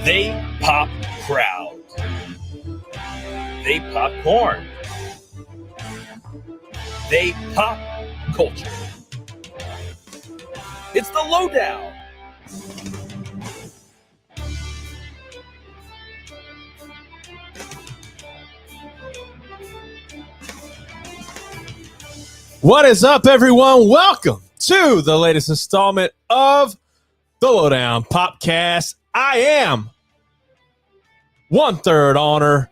They pop proud. They pop corn. They pop culture. It's the lowdown. What is up, everyone? Welcome to the latest installment of the Lowdown Popcast. I am 1/3 owner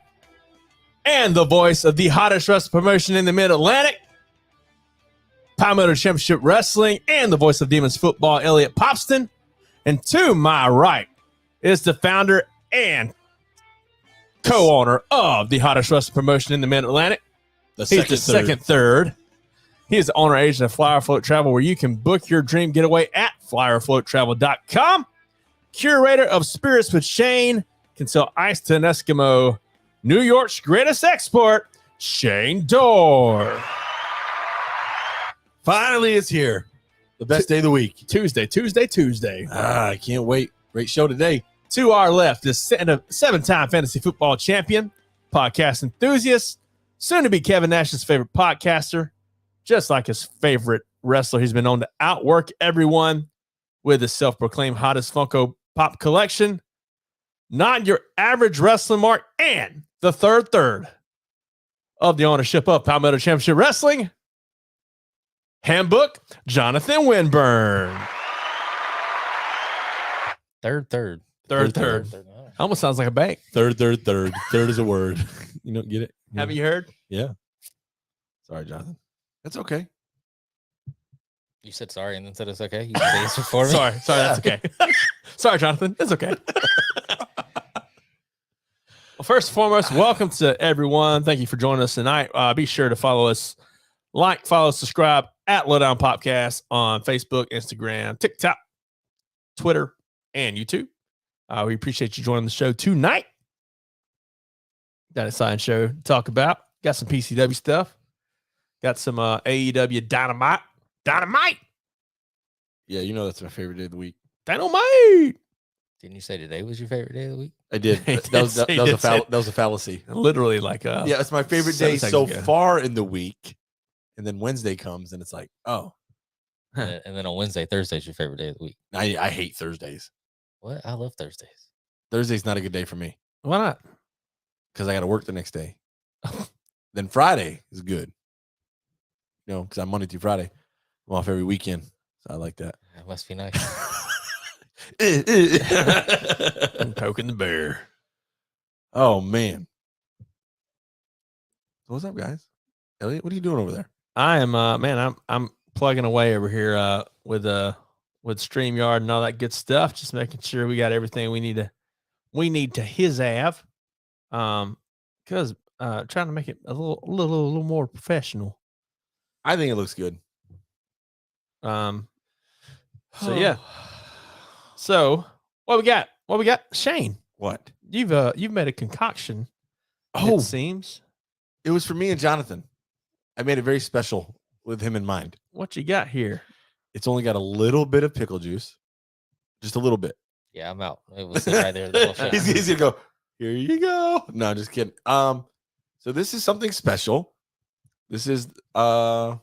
and the voice of the hottest wrestling promotion in the Mid-Atlantic, Palmetto Championship Wrestling, and the voice of Demons Football, Elliot Popston. And to my right is the founder and co-owner of the hottest wrestling promotion in the Mid-Atlantic. He's the second third. He is the owner agent of Flyer Float Travel, where you can book your dream getaway at flyerfloattravel.com. Curator of Spirits with Shane, can sell ice to an Eskimo. New York's greatest export, Shane Dorr. Finally, it's here. The best day of the week. Tuesday. I can't wait. Great show today. To our left is seven-time fantasy football champion, podcast enthusiast, soon to be Kevin Nash's favorite podcaster. Just like his favorite wrestler, he's been known to outwork everyone with his self-proclaimed hottest Funko Pop collection. Not your average wrestling mark, and the third of the ownership of Palmetto Championship Wrestling, Handbook, Jonathan Winburn. Third. Almost sounds like a bank. Third. Third is a word. You don't get it? Have you heard? Yeah. Sorry, Jonathan. That's okay. You said sorry and then said it's okay. You said answer for me. Sorry, that's okay. Sorry, Jonathan. It's okay. Well, first and foremost, welcome to everyone. Thank you for joining us tonight. Be sure to follow us, follow, subscribe at Lowdown Popcast on Facebook, Instagram, TikTok, Twitter, and YouTube. We appreciate you joining the show tonight. Got a side show to talk about. Got some PCW stuff. Got some AEW Dynamite. Yeah, you know that's my favorite day of the week. Dynamite. Didn't you say today was your favorite day of the week? I did. That was a fallacy. Literally like yeah, it's my favorite day so far in the week. And then Wednesday comes and it's like, oh. And then on Wednesday, Thursday's your favorite day of the week. I hate Thursdays. What? I love Thursdays. Thursday's not a good day for me. Why not? Because I got to work the next day. Then Friday is good. You know, because I'm Monday through Friday. I'm off every weekend. So I like that. That must be nice. I'm poking the bear. Oh, man. What's up, guys? Elliot, what are you doing over there? I am, I'm plugging away over here with StreamYard and all that good stuff. Just making sure we got everything we need to his have. Because trying to make it a little more professional. I think it looks good. So yeah. So what we got? Shane. What? You've made a concoction. Oh, it seems. It was for me and Jonathan. I made it very special with him in mind. What you got here? It's only got a little bit of pickle juice. Just a little bit. Yeah, I'm out. It was right there. The whole show. He's gonna go, here you go. No, just kidding. So this is something special. This is That's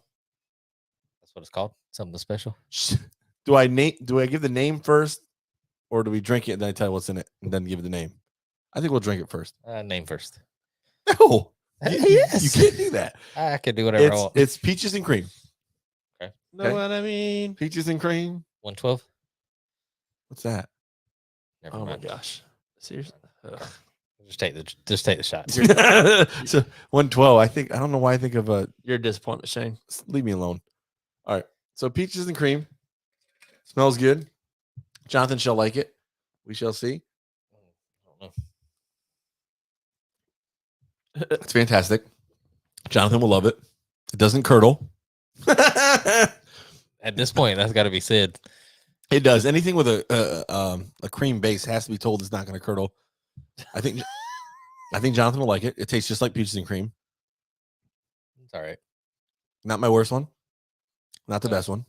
what it's called. Something special. Do I give the name first, or do we drink it and then I tell you what's in it and then give it the name? I think we'll drink it first. Name first. No. Yes. You can't do that. I can do whatever I want. It's peaches and cream. Okay. Know what I mean? Peaches and cream. 112. What's that? Never Oh mind. my gosh. Seriously. Just take the shot. So 112. I don't know why I think of You're a disappointment, Shane. leave me alone. All right. So peaches and cream. Smells good. Jonathan shall like it. We shall see. I don't know. It's fantastic. Jonathan will love it. It doesn't curdle. At this point, that's got to be said. It does. Anything with a cream base has to be told it's not going to curdle. I think Jonathan will like it. It tastes just like peaches and cream. It's all right. Not my worst one. Not the best one.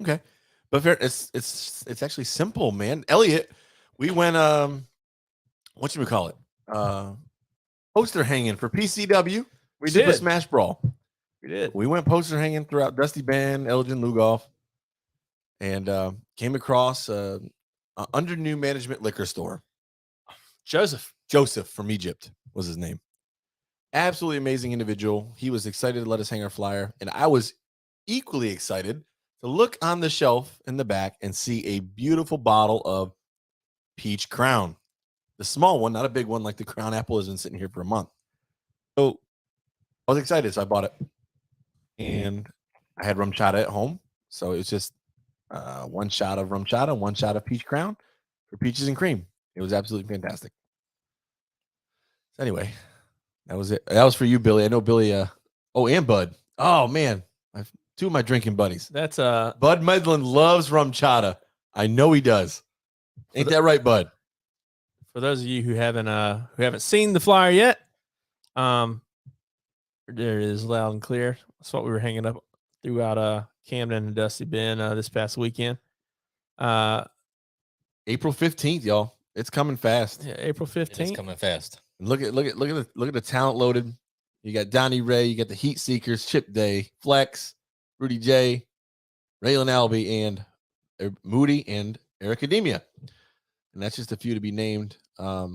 Okay. But fair, it's actually simple, man. Elliot, we went whatchamacallit, poster hanging for PCW. We Super did. Smash Brawl. We did. We went poster hanging throughout Dusty Band, Elgin Lugoff, and came across under new management liquor store. Joseph from Egypt was his name. Absolutely amazing individual. He was excited to let us hang our flyer, and I was equally excited to look on the shelf in the back and see a beautiful bottle of Peach Crown. The small one, not a big one like the Crown Apple has been sitting here for a month. So I was excited, so I bought it. And I had rum chata at home. So it was just one shot of rum chata, one shot of Peach Crown for peaches and cream. It was absolutely fantastic. So anyway, that was it. That was for you, Billy. I know Billy. And Bud. Oh man, two of my drinking buddies. That's Bud Medlin loves rum chata. I know he does. Ain't that right, Bud? For those of you who haven't seen the flyer yet, there it is, loud and clear. That's what we were hanging up throughout Camden and Dusty Bend this past weekend. April 15th, y'all. It's coming fast. Yeah, April 15th. It's coming fast. Look at the talent loaded. You got Donnie Ray, you got the Heat Seekers, Chip Day, Flex, Rudy J, Raylan Albee, and Moody and Eric Academia. And that's just a few to be named. A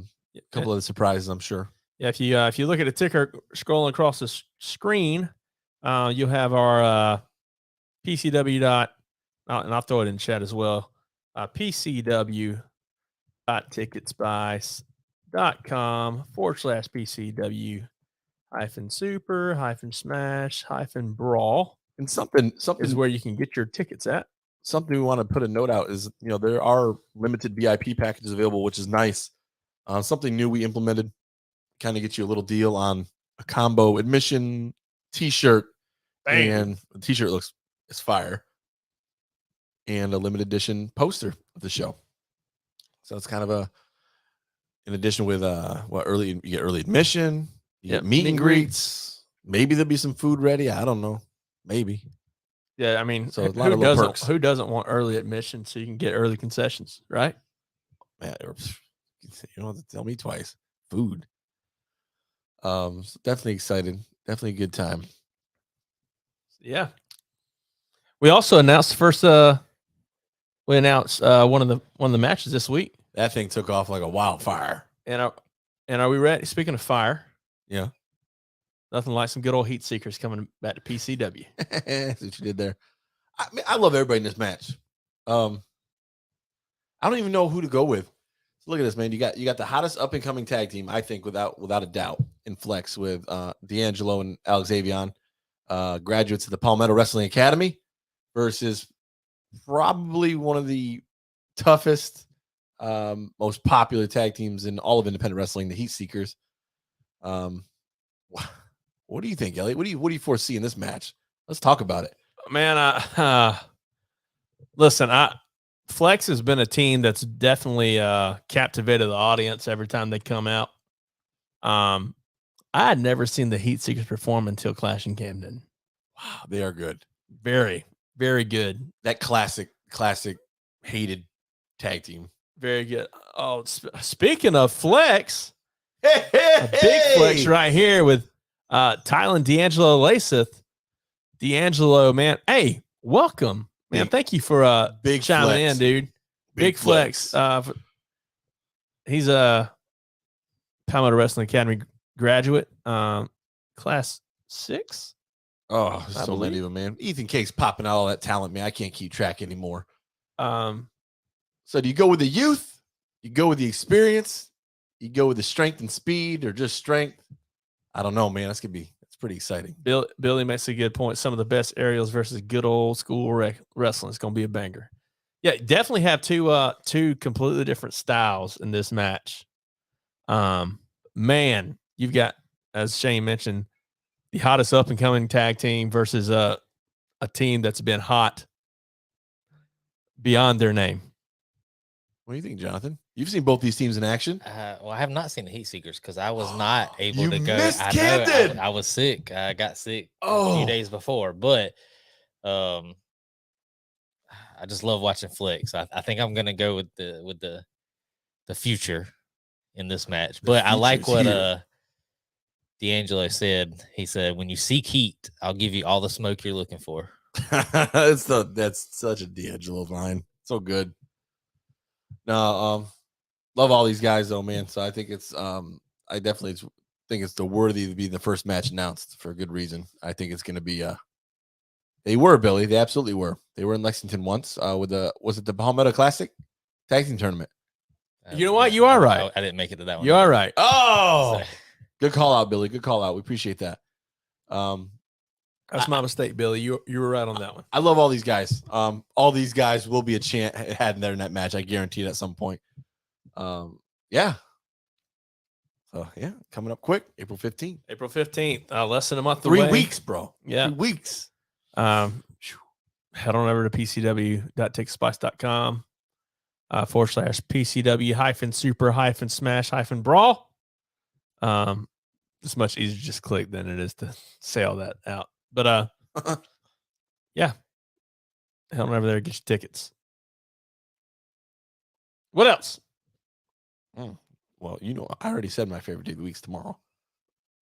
couple of the surprises, I'm sure. Yeah, if you look at the ticker scrolling across the screen, you'll have our PCW and I'll throw it in chat as well. PCW.ticketsbuy.com/PCW -super-smash-brawl. And something is where you can get your tickets at. Something we want to put a note out is, there are limited VIP packages available, which is nice. Something new we implemented, kind of get you a little deal on a combo admission t-shirt. Bang. And the t-shirt it's fire. And a limited edition poster of the show. So it's kind of in addition with you get early admission, you get meet and greets. Maybe there'll be some food ready. I don't know. Maybe. Yeah, I mean, so a lot of little perks. Who doesn't want early admission so you can get early concessions, right? Man, you don't have to tell me twice. Food. So definitely excited. Definitely a good time. Yeah. We also announced one of the matches this week. That thing took off like a wildfire. And are we ready? Speaking of fire, yeah, nothing like some good old Heat Seekers coming back to PCW. That's what you did there. I love everybody in this match. I don't even know who to go with. So look at this, man. You got the hottest up and coming tag team, I think, without a doubt, in Flex with D'Angelo and Alex Avion, graduates of the Palmetto Wrestling Academy, versus probably one of the toughest, most popular tag teams in all of independent wrestling, the Heat Seekers. What do you think, Elliot? What do you foresee in this match? Let's talk about it. Man, listen, Flex has been a team that's definitely captivated the audience every time they come out. I had never seen the Heat Seekers perform until Clash in Camden. Wow, they are good. Very, very good. That classic hated tag team. Very good. Oh, speaking of Flex, a big Flex right here with Tylen D'Angelo Laseth. D'Angelo, man. Hey, welcome. Man, thank you for big chiming flex. in, dude. Big flex. He's a Palmetto Wrestling Academy graduate, class 6. Oh, so many of them, man. Ethan Cake's popping out all that talent, man. I can't keep track anymore. So do you go with the youth? You go with the experience? You go with the strength and speed, or just strength? I don't know, man. It's pretty exciting. Billy makes a good point. Some of the best aerials versus good old school wrestling is going to be a banger. Yeah, definitely have two completely different styles in this match. Man, you've got, as Shane mentioned, the hottest up and coming tag team versus a team that's been hot beyond their name. What do you think, Jonathan? You've seen both these teams in action. Well, I have not seen the Heat Seekers because I was not able You to go. missed I Camden! I was sick. I got sick a few days before, but I just love watching Flex. I think I'm gonna go with the future in this match. But I like future's what here. D'Angelo said. He said, "When you seek heat, I'll give you all the smoke you're looking for." That's such a D'Angelo line. So good. No, love all these guys though, man. So I think it's I definitely think it's the worthy to be the first match announced for a good reason. I think it's gonna be they were, Billy. They absolutely were. They were in Lexington once with was it the Palmetto Classic tag team tournament? You know what? You are right. I didn't make it to that one. You are right. Oh, So- good call out, Billy. Good call out. We appreciate that. That's my mistake, Billy. You were right on that one. I love all these guys. All these guys will be a chant had in there in that match. I guarantee it at some point. Yeah. So yeah, coming up quick, April 15th. April 15th, less than a month 3 away. weeks, bro. Yeah. 3 weeks. Head on over to pcw.takespice.com /PCW super smash brawl. It's much easier to just click than it is to say all that out. But yeah. Head on over there, get your tickets. What else? Well, you know, I already said my favorite day of the week's tomorrow.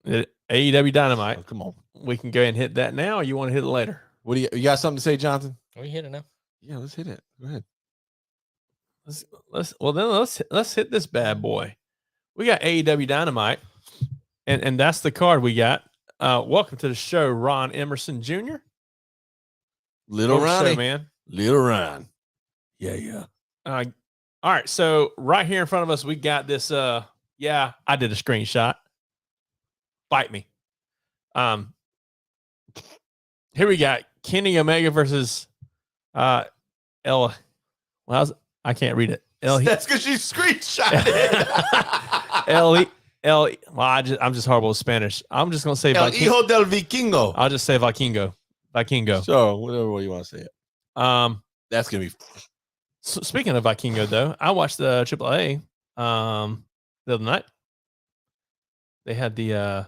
AEW Dynamite. Oh, come on. We can go ahead and hit that now, or you want to hit it later? What do you got something to say, Jonathan? We hit it now. Yeah, let's hit it. Go ahead. Let's hit this bad boy. We got AEW Dynamite, and that's the card we got. Welcome to the show, Ron Emerson Jr. Little Welcome to the Ronnie, show, man. Little Ron. Yeah. All right, so right here in front of us, we got this. Yeah, I did a screenshot. Bite me. Here we got Kenny Omega versus I can't read it. That's because you screenshot it. Well, I'm just horrible with Spanish. I'm just gonna say El Hijo del Vikingo. I'll just say Vikingo. So whatever way you want to say it. That's gonna be. So speaking of Vikingo, though, I watched the AAA the other night. They had the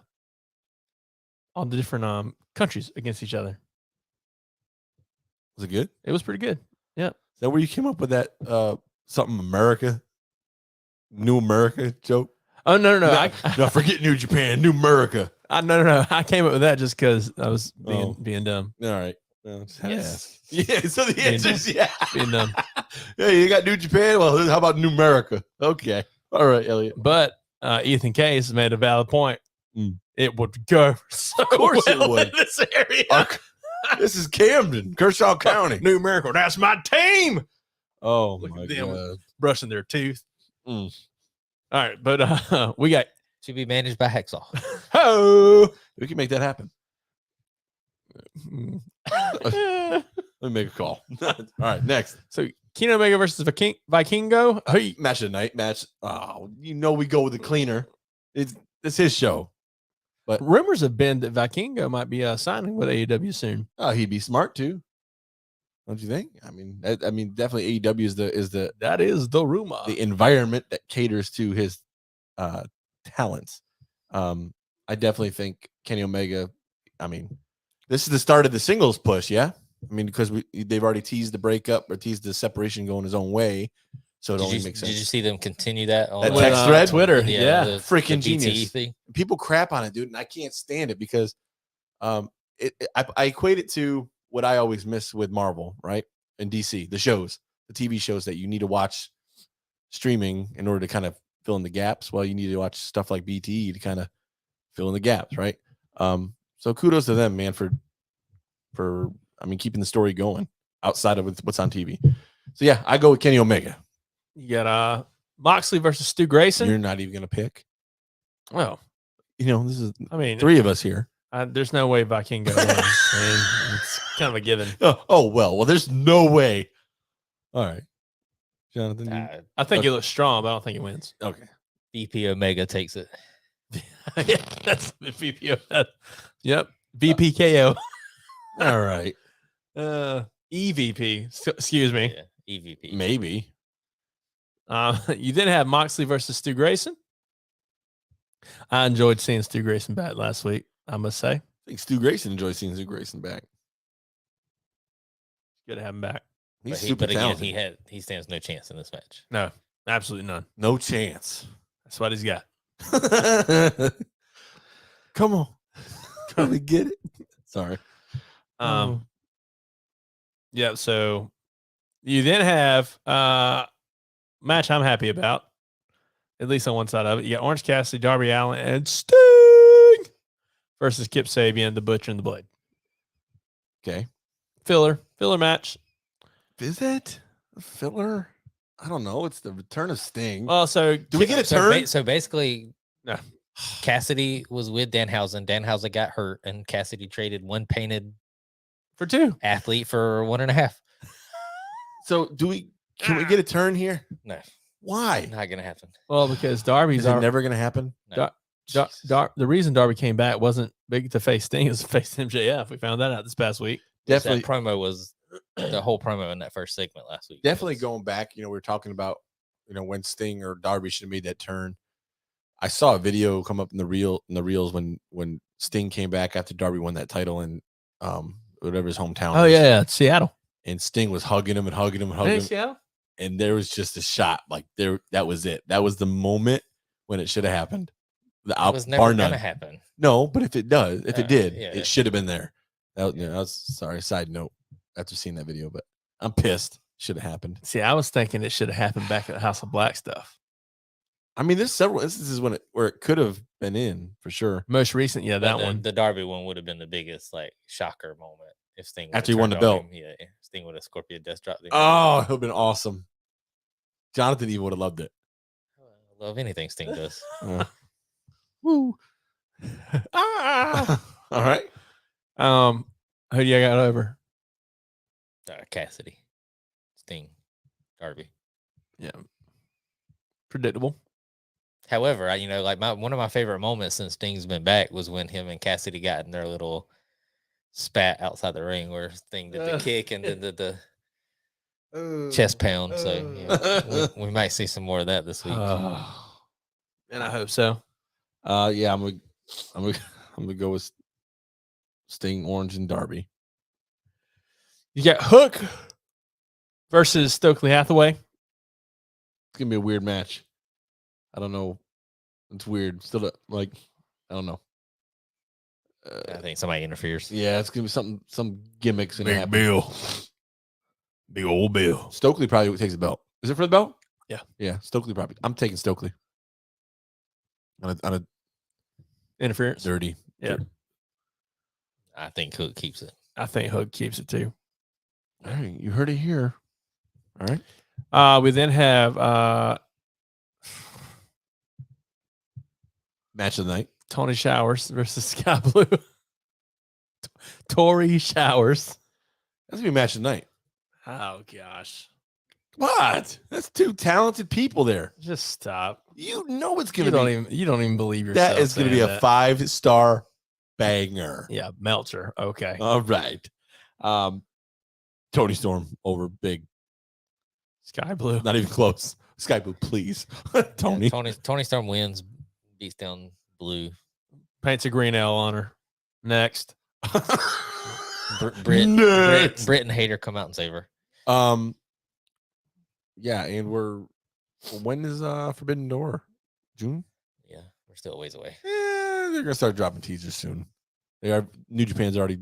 all the different countries against each other. Was it good? It was pretty good. Yeah. Is that where you came up with that something America, New America joke? Oh no. No, forget New Japan, New America. No. I came up with that just because I was being dumb. All right. Well, just had to Yes. ask. Yeah. So the answer is yeah. Being dumb. Yeah, you got New Japan. Well, how about New America? Okay. All right, Elliot. But Ethan Case made a valid point. It would go so Of course well it would. in this area. This is Camden, Kershaw County. New America. That's my team. Oh Look my at them god. brushing their teeth. Mm. All right, but we got To be managed by Hacksaw. We can make that happen. Let me make a call. All right, next. So Kenny Omega versus Vikingo. Hey, Match of the night. Match. Oh, you know we go with the cleaner. It's his show. But rumors have been that Vikingo might be signing with AEW soon. oh, he'd be smart too. Don't you think? I mean, definitely AEW is the That is the rumor. the environment that caters to his talents. I definitely think Kenny Omega. I mean, this is the start of the singles push, yeah. I mean, because they've already teased the breakup or teased the separation going his own way, so it only makes sense. Did you see them continue that on That text thread? Twitter? the freaking BTE genius. thing? People crap on it, dude, and I can't stand it because I equate it to what I always miss with Marvel, right? And DC, the shows, the TV shows that you need to watch streaming in order to kind of fill in the gaps. Well, you need to watch stuff like BTE to kind of fill in the gaps, right? So kudos to them, man, for keeping the story going outside of what's on TV. So yeah, I go with Kenny Omega. You got Moxley versus Stu Grayson. You're not even gonna pick. Well, This is I three of us here. There's no way Vikingo wins. I mean, it's kind of a given. Oh well, there's no way. All right, Jonathan. I think he looks strong, but I don't think he wins. Okay. VP Omega takes it. Yeah, that's the VPO. Yep, VPKO. All right. EVP. Excuse me. Yeah, EVP. Maybe. You then have Moxley versus Stu Grayson. I enjoyed seeing Stu Grayson back last week, I must say. I think Stu Grayson enjoys seeing Stu Grayson back. Good to have him back. He's super talented. He stands no chance in this match. No, absolutely none. No chance. That's what he's got. Come on. Come and get it. Sorry. Yeah, so you then have match I'm happy about, at least on one side of it. You got Orange Cassidy, Darby Allin, and Sting versus Kip Sabian, the Butcher and the Blade. Okay. Filler match. Is it a filler? I don't know. It's the return of Sting. Well, so do we get a turn? So basically, no. Cassidy was with Danhausen. Danhausen got hurt, and Cassidy traded one painted for 2 athlete for 1.5. So can we get a turn here? No. Why? Not gonna happen. Well, because Darby's never gonna happen. No. The reason Darby came back wasn't big to face Sting, it was to face MJF. We found that out this past week. Definitely. That promo was the whole promo in that first segment last week. Definitely going back, we were talking about, when Sting or Darby should have made that turn. I saw a video come up in the reels when Sting came back after Darby won that title in whatever his hometown. Oh yeah, Seattle. And Sting was hugging him and hugging him and hugging him. Seattle? And there was just a shot that was it. That was the moment when it should have happened. It was never gonna happen. No, but if it did, yeah. it should have been there. That was sorry. Side note, after seeing that video, but I'm pissed. Should have happened. See, I was thinking it should have happened back at the House of Black stuff. I mean, there's several instances where it could have been in for sure. Most recent, yeah, that one. The Darby one would have been the biggest shocker moment if Sting after he won the belt. Yeah, Sting would have Scorpion Death Drop. Oh, it would have been awesome. Jonathan even would have loved it. I love anything Sting does. Woo! All right. Who do you got over? Cassidy, Sting, Darby. Yeah, predictable. However, one of my favorite moments since Sting's been back was when him and Cassidy got in their little spat outside the ring where Sting did the kick and did the chest pound. So we might see some more of that this week. And I hope so. Yeah, I'm gonna go with Sting, Orange, and Darby. You got Hook versus Stokely Hathaway. It's gonna be a weird match. I don't know. It's weird. Still, I don't know. I think somebody interferes. Yeah, it's gonna be some gimmicks. Big Bill. Big old Bill. Stokely probably takes the belt. Is it for the belt? Yeah. Stokely probably. I'm taking Stokely. On a interference. Dirty. Yeah. I think Hook keeps it. I think Hook keeps it too. All right, you heard it here. All right. We then have match of the night. Tony Showers versus Sky Blue. Tori Showers. That's gonna be match of the night. Oh gosh. What? That's two talented people there. Just stop. You know it's gonna be. You don't even believe yourself. That is gonna be a 5-star banger. Yeah, Meltzer. Okay. All right. Tony Storm over Big Sky Blue. Not even close. Sky Blue, please. Tony. Yeah, Tony Storm wins, beats down Blue. Paints a green L on her. Next. Britt and Hater come out and save her. Yeah, and when is Forbidden Door? June? Yeah, we're still a ways away. Yeah, they're gonna start dropping teasers soon. New Japan's already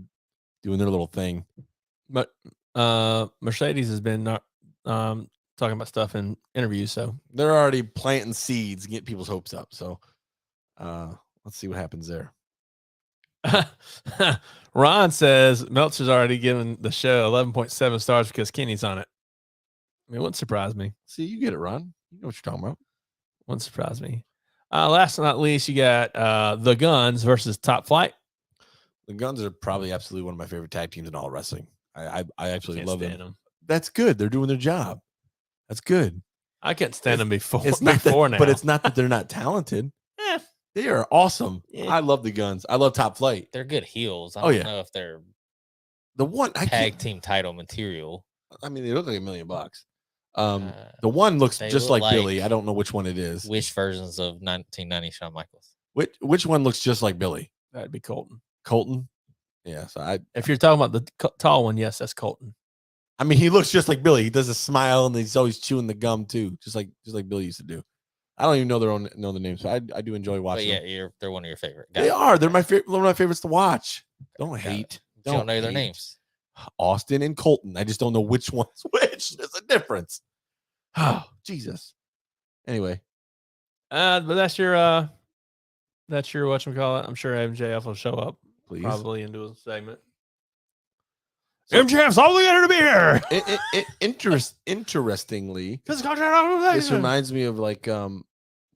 doing their little thing. But Mercedes has been talking about stuff in interviews, so they're already planting seeds, getting people's hopes up. So let's see what happens there. Ron says Meltzer's already given the show 11.7 stars because Kenny's on it. I mean, it wouldn't surprise me. See, you get it, Ron. You know what you're talking about. Wouldn't surprise me. Last but not least, you got the Guns versus Top Flight. The Guns are probably absolutely one of my favorite tag teams in all wrestling. I absolutely love them. That's good. They're doing their job. That's good. I can't stand them before. It's not before that, now, but it's not that they're not talented. They are awesome. Yeah. I love the Guns. I love Top Flight. They're good heels. I don't know if they're the one tag team title material. I mean, they look like $1 million. The one looks just like Billy. I don't know which one it is. Which versions of 1990 Shawn Michaels? Which one looks just like Billy? That'd be Colton. Colton. Yeah. So if you're talking about the tall one, yes, that's Colton. I mean, he looks just like Billy. He does a smile and he's always chewing the gum too, just like Billy used to do. I don't even know the names. So I do enjoy But watching. yeah, them. they're one of your favorite. They are. They're my favorite. One of my favorites to watch. Don't Got hate. it. You don't know their hate. names. Austin and Colton. I just don't know which one's which. There's a difference. Oh, Jesus. Anyway, But that's your whatchamacallit. I'm sure MJF will show up please. probably into a segment. So- MJF's obligated to be here. Interestingly, This contract. this reminds me of like what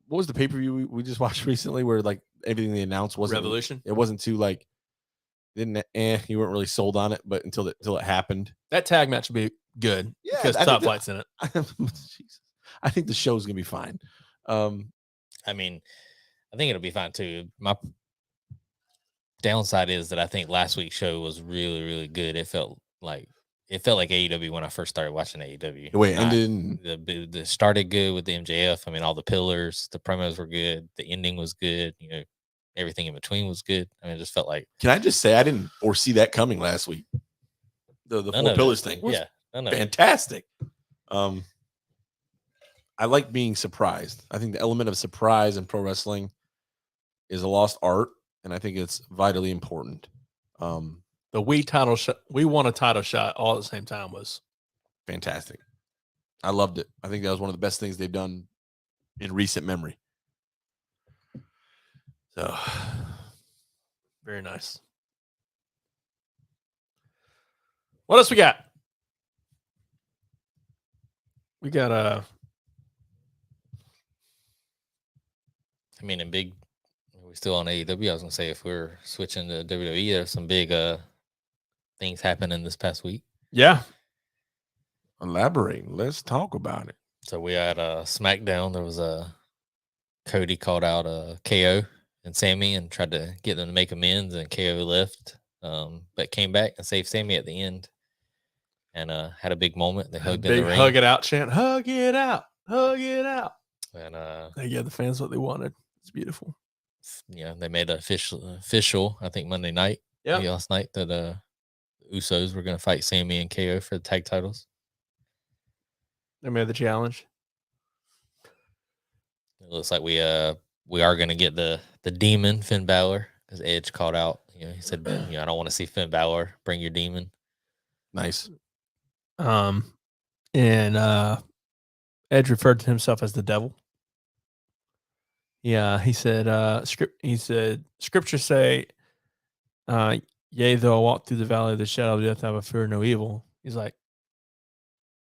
was the pay-per-view we just watched recently where like everything they announced wasn't Revolution. It wasn't too like you weren't really sold on it, but until it happened. That tag match would be good because I Top think Flight's in it. Jesus. I think the show's gonna be fine. I mean, I think it'll be fine too. My downside is that I think last week's show was really, really good. It felt like AEW when I first started watching AEW. The way it ended, The started good with the MJF. I mean, all the pillars, the promos were good. The ending was good. You know, everything in between was good. I mean, it just felt like. Can I just say I didn't foresee that coming last week? The four pillars thing was fantastic. I like being surprised. I think the element of surprise in pro wrestling is a lost art, and I think it's vitally important. The we won a title shot all at the same time was fantastic. I loved it. I think that was one of the best things they've done in recent memory. So, very nice. What else we got? We got I mean, we're still on AEW. I was gonna say if we're switching to WWE, there's some big things happening this past week. Yeah. Elaborate. Let's talk about it. So we had SmackDown. There was Cody called out KO and Sammy and tried to get them to make amends, and KO left, but came back and saved Sammy at the end, and had a big moment. They hugged in the ring. Hug it out chant. Hug it out. Hug it out. And they gave the fans what they wanted. It's beautiful. Yeah, they made it official. I think Monday night. Yeah, last night that Usos were going to fight Sammy and KO for the tag titles. They made the challenge. It looks like we are going to get the demon Finn Balor, because Edge called out. You know, he said, I don't want to see Finn Balor. Bring your demon. Nice. And Edge referred to himself as the devil. Yeah, he said, scriptures say, yea, though I walk through the valley of the shadow of death, I will fear no evil. He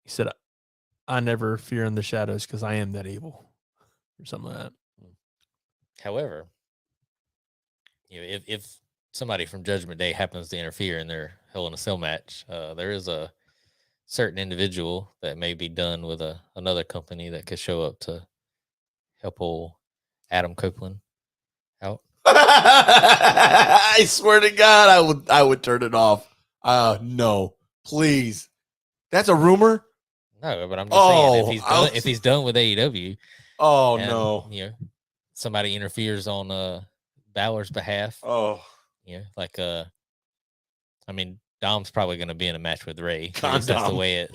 said, I never fear in the shadows because I am that evil, or something like that. However, if somebody from Judgment Day happens to interfere in their Hell in a Cell match, there is a certain individual that may be done with another company that could show up to help old Adam Copeland out. I swear to God, I would turn it off. No, please. That's a rumor. No, but I'm just saying if he's done with AEW. Oh no! Somebody interferes on Balor's behalf. Oh, like I mean, Dom's probably going to be in a match with Ray. That's the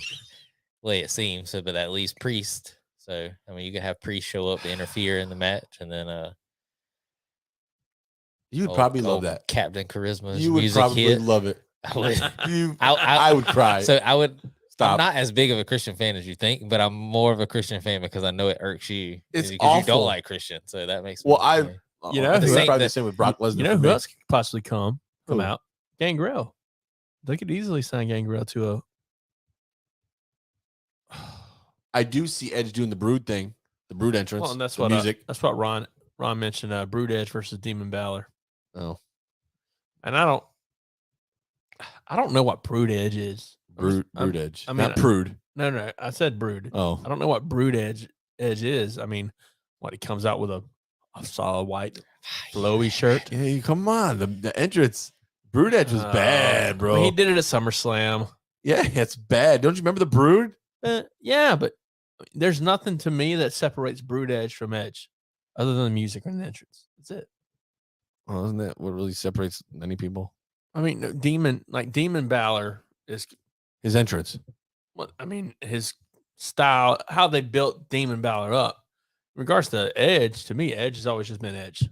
way it seems. So, but at least Priest. So, I mean, you could have Priest show up to interfere in the match, and then you would probably love that. Captain Charisma's you would music probably hit. love it. I would cry. So I would. Stop. I'm not as big of a Christian fan as you think, but I'm more of a Christian fan because I know it irks you. It's because awful. You don't like Christian, so that makes me. Well, I think probably the same with Brock Lesnar. You know who else could possibly come out? Gangrel. They could easily sign Gangrel to a. I do see Edge doing the Brood thing, the Brood entrance. Well, and that's the what music. That's what Ron mentioned. Brood Edge versus Demon Balor. Oh, and I don't know what Brood Edge is. Brood Edge. I mean, not Prude. No. I said Brood. Oh, I don't know what Brood Edge is. I mean, what he comes out with a solid white flowy shirt. Hey, come on. The entrance. Brood Edge was bad, bro. Well, he did it at SummerSlam. Yeah, it's bad. Don't you remember the Brood? Yeah, but there's nothing to me that separates Brood Edge from Edge, other than the music and the entrance. That's it. Well, isn't that what really separates many people? I mean, Demon Balor is his entrance. Well, I mean, his style, how they built Demon Balor up. I regards to Edge, to me, Edge has always just been Edge.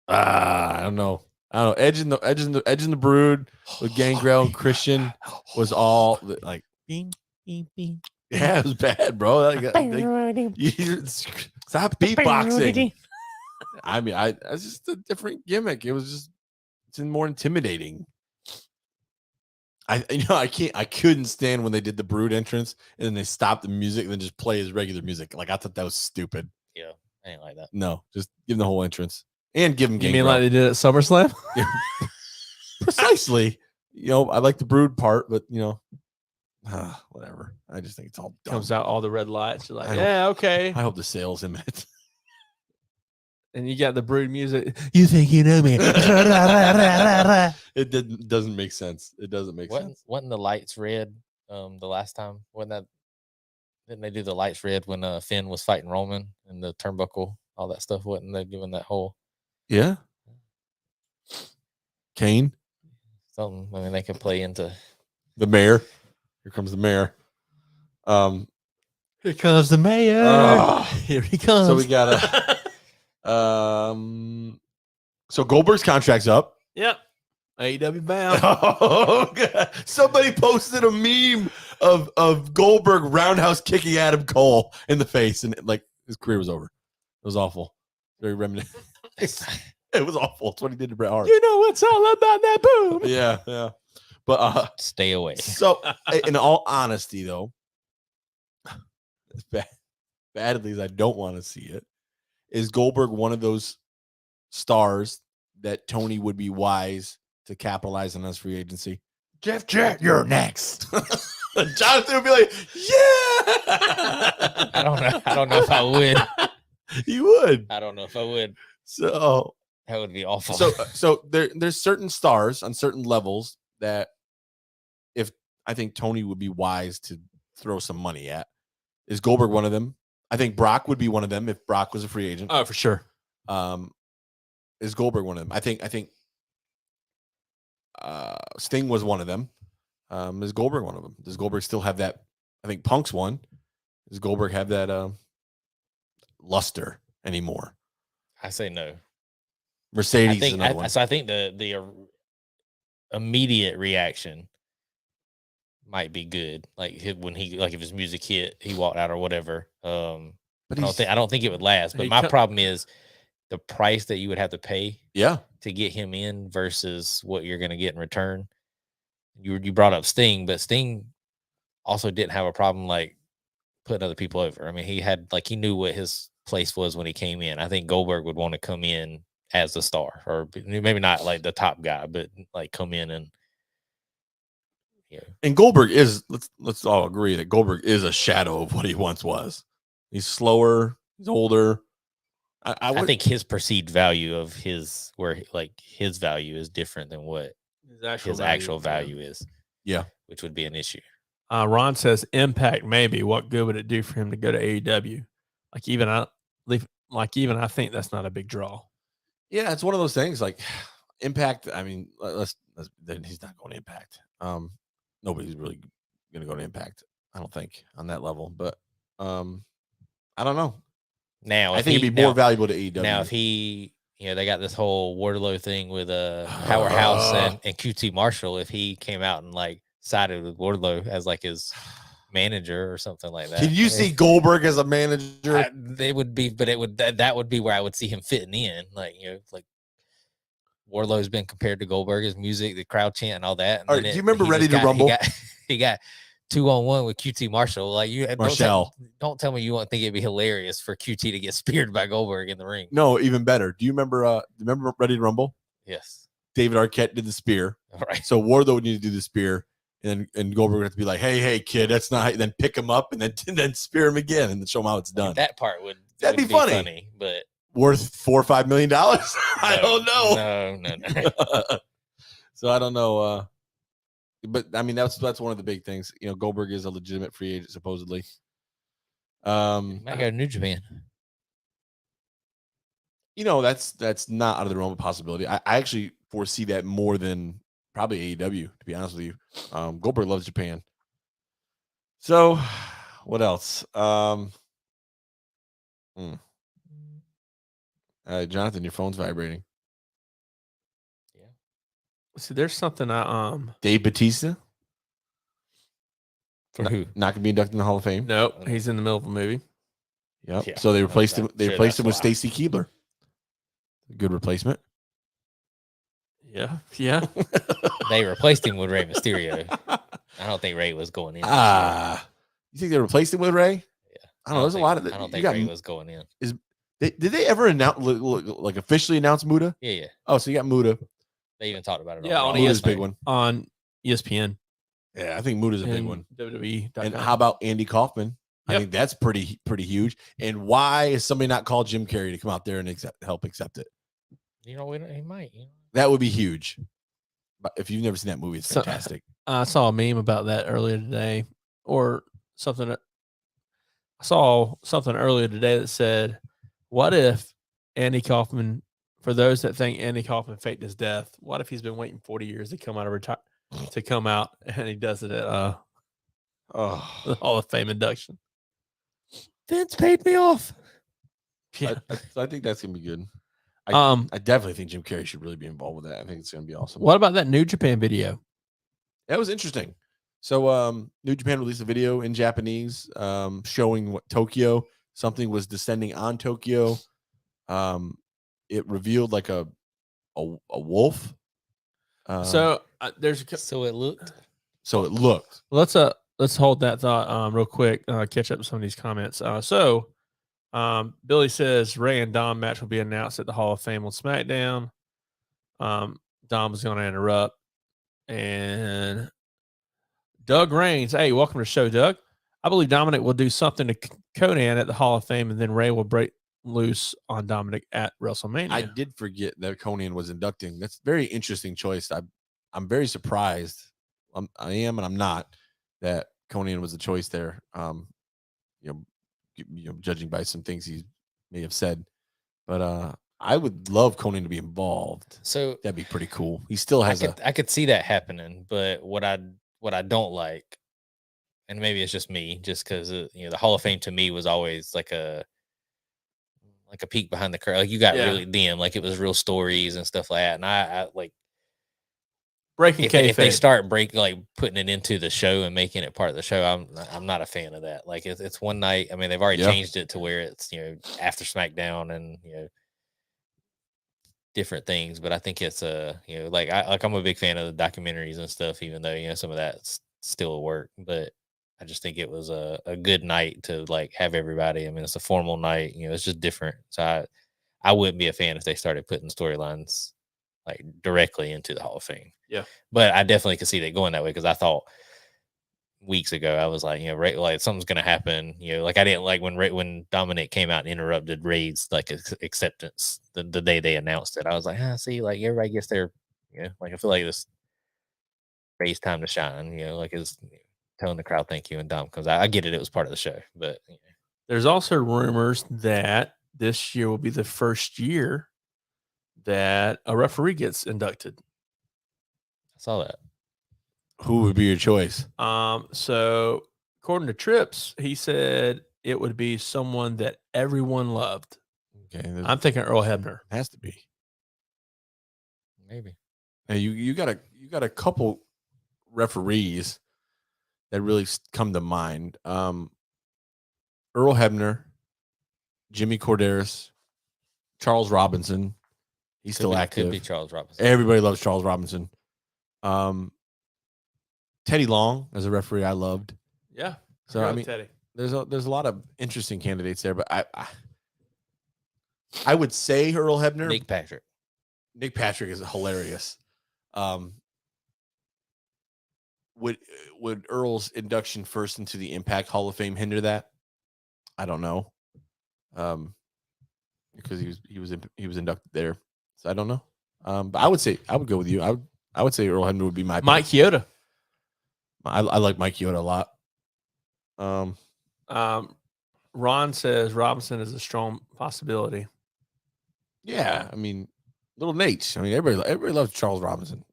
I don't know. Edge in the Brood with Gangrel and Christian was all like, Bing, bing, bing. yeah, it was bad, bro. Stop beatboxing. I mean, it's just a different gimmick. It's more intimidating. I couldn't stand when they did the Brood entrance and then they stopped the music and then just play his regular music. Like, I thought that was stupid. Yeah, I ain't like that. No, just give him the whole entrance and give him. You mean like they did at SummerSlam? Precisely. I like the Brood part, but whatever. I just think it's all dumb. Comes out all the red lights. You're like, yeah, okay. I hope the sales in it. And you got the Brood music. You think you know me? It doesn't make sense. It doesn't make sense. Wasn't the lights red the last time? Didn't they do the lights red when Finn was fighting Roman and the turnbuckle, all that stuff? Wasn't they doing that whole? Yeah. Kane. Something. I mean, they could play into the mayor. Here comes the mayor. Here comes the mayor. Here he comes. So we got so Goldberg's contract's up. Yep. AEW bound. Oh, God. Somebody posted a meme of Goldberg roundhouse kicking Adam Cole in the face, and like his career was over. It was awful. Very reminiscent. It was awful. It's what he did to Bret Hart. You know what's all about that boom. Yeah. But stay away. So, in all honesty, though, as badly as I don't want to see it, is Goldberg one of those stars that Tony would be wise to capitalize on as free agency? Jeff Jarrett, you're next. Jonathan would be like, yeah. I don't know if I would. You would. I don't know if I would. So that would be awful. So there's certain stars on certain levels that if I think Tony would be wise to throw some money at. Is Goldberg one of them? I think Brock would be one of them if Brock was a free agent. Oh, for sure. Is Goldberg one of them? I think Sting was one of them. Is Goldberg one of them? Does Goldberg still have that? I think Punk's one. Does Goldberg have that luster anymore? I say no. Mercedes is another one. So I think the immediate reaction might be good. Like when if his music hit, he walked out or whatever. But I don't think it would last. But my problem is the price that you would have to pay. Yeah. To get him in versus what you're going to get in return. You brought up Sting, but Sting also didn't have a problem like putting other people over. I mean, he knew what his place was when he came in. I think Goldberg would want to come in as the star, or maybe not like the top guy, but like come in and. Yeah. And Goldberg is, let's all agree that Goldberg is a shadow of what he once was. He's slower, he's older. I think his perceived value of his value is different than what his actual value is. Yeah. Which would be an issue. Ron says Impact maybe. What good would it do for him to go to AEW? Even I think that's not a big draw. Yeah, it's one of those things. Like Impact. I mean, then he's not going to Impact. Nobody's really going to go to Impact. I don't think on that level. But I don't know. Now I think it'd be more valuable to AEW. Now, if he, they got this whole Wardlow thing with Powerhouse and QT Marshall. If he came out and like sided with Wardlow as like his manager or something like that, can you see Goldberg as a manager? They would be, but that would be where I would see him fitting in. Like like Wardlow's been compared to Goldberg, his music, the crowd chant, and all that. And all right, do you remember Ready to Rumble? He got 2-on-1 with QT Marshall. Like don't tell me you won't think it'd be hilarious for QT to get speared by Goldberg in the ring. No, even better. Do you remember Ready to Rumble? Yes. David Arquette did the spear. All right. So Wardlow would need to do the spear, and Goldberg would have to be like, hey, kid, that's not how you, then pick him up and then spear him again and then show him how it's done. That part that'd be funny, but worth $4 or $5 million. I don't know. No. So I don't know. But I mean, that's one of the big things. Goldberg is a legitimate free agent, supposedly. Might go to New Japan. That's not out of the realm of possibility. I actually foresee that more than probably AEW, to be honest with you. Goldberg loves Japan. So what else? Jonathan, your phone's vibrating. Yeah. See, there's something Dave Bautista. For who? Not gonna be inducted in the Hall of Fame. Nope, he's in the middle of a movie. Yep. Yeah, So they replaced him. They sure replaced him with that's why. Stacy Keibler. Good replacement. Yeah, yeah. They replaced him with Rey Mysterio. I don't think Ray was going in. this year. You think they replaced him with Ray? Yeah. I don't know. There's a lot of. I don't think Ray was going in. Did they ever announce like officially announce Muda? Yeah. Oh, so you got Muda. They even talked about it. Yeah, on on Raw. Muda's a big ESPN. one. On ESPN. Yeah, I think Muda's a big and one. WWE. And how about Andy Kaufman? I Yep. think that's pretty huge. And why is somebody not called Jim Carrey to come out there and help accept it? You know, he might. You know? That would be huge. But if you've never seen that movie, it's So- fantastic. I saw a meme about that earlier today, or something. I saw something earlier today that said, "What if Andy Kaufman? For those that think Andy Kaufman faked his death, what if he's been waiting 40 years to come out and he does it at the Oh, Hall of Fame induction?" Vince paid me off. Yeah. I think that's gonna be good. I definitely think Jim Carrey should really be involved with that. I think it's gonna be awesome. What about that New Japan video? That was interesting. So New Japan released a video in Japanese showing what Tokyo, something was descending on Tokyo. It revealed like a wolf. So So it looked. So it looked. let's hold that thought real quick. Catch up with some of these comments. Billy says Ray and Dom match will be announced at the Hall of Fame on SmackDown. Dom is going to interrupt, and Doug Raines. Hey, welcome to the show, Doug. I believe Dominic will do something to Conan at the Hall of Fame, and then Ray will break loose on Dominic at WrestleMania. I did forget that Conan was inducting. That's a very interesting choice. I'm very surprised. I am, and I'm not, that Conan was the choice there. Judging by some things he may have said, but I would love Conan to be involved. So That'd be pretty cool. He still has I could see that happening, but what I don't like, and maybe it's just me, just because the Hall of Fame to me was always like a peek behind the curtain. Like you got really dim, like it was real stories and stuff like that. And I like breaking if they kayfabe. start putting it into the show and making it part of the show, I'm not a fan of that. Like it's one night. I mean, they've already changed it to where it's after SmackDown and different things, but I think it's I'm a big fan of the documentaries and stuff, even though some of that's still work. But I just think it was a good night to have everybody. I mean, it's a formal night, it's just different. So I wouldn't be a fan if they started putting storylines directly into the Hall of Fame. Yeah, but I definitely could see that going that way, because I thought weeks ago I was Ray, something's gonna happen. I didn't like when Dominic came out and interrupted Ray's acceptance the day they announced it. I was like, see, everybody gets their I feel like this Ray's time to shine. Is telling the crowd thank you, and Dom comes out. I get it; it was part of the show, but there's also rumors that this year will be the first year that a referee gets inducted. I saw that. Who would be your choice? So according to Trips, he said it would be someone that everyone loved. Okay, I'm thinking Earl Hebner. Has to be. Maybe. Hey, you got a couple referees that really come to mind. Earl Hebner, Jimmy Corderas, Charles Robinson. He's still active. Could be Charles Robinson. Everybody loves Charles Robinson. Teddy Long as a referee, I loved. Yeah. So I mean, Teddy. there's a lot of interesting candidates there, but I would say Earl Hebner. Nick Patrick is hilarious. Would Earl's induction first into the Impact Hall of Fame hinder that? I don't know. Because he was inducted there, so I don't know. But I would go with you. I would say Earl Hebner would be my Mike pick. Chioda. I like Mike Chioda a lot. Ron says Robinson is a strong possibility. Yeah, I mean, little Nate. I mean, everybody loves Charles Robinson.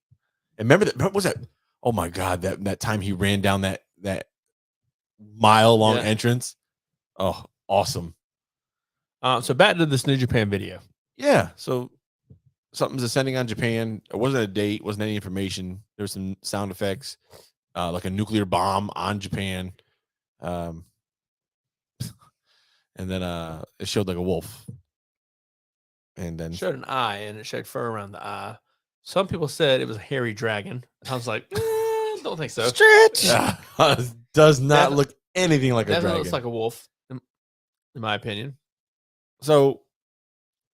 And remember that? What was that? Oh my God, that time he ran down that mile long entrance. Oh, awesome. So back to this New Japan video. Yeah. So something's ascending on Japan. It wasn't a date, wasn't any information. There was some sound effects, like a nuclear bomb on Japan. And then it showed like a wolf. And then It showed an eye and it showed fur around the eye. Some people said it was a hairy dragon. I was like, don't think so. Stretch. does not Defi- look anything like a Definitely dragon. looks like a wolf, in my opinion. So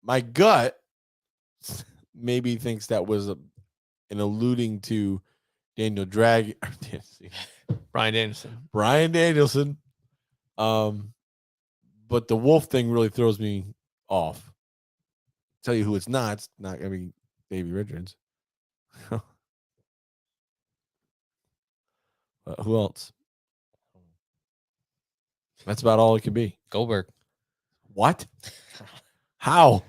my gut maybe thinks that was an alluding to Daniel Drag Brian Danielson. Brian Danielson. But the wolf thing really throws me off. Tell you who it's not. It's not gonna be Davey Richards. Who else? That's about all it could be. Goldberg. What? How?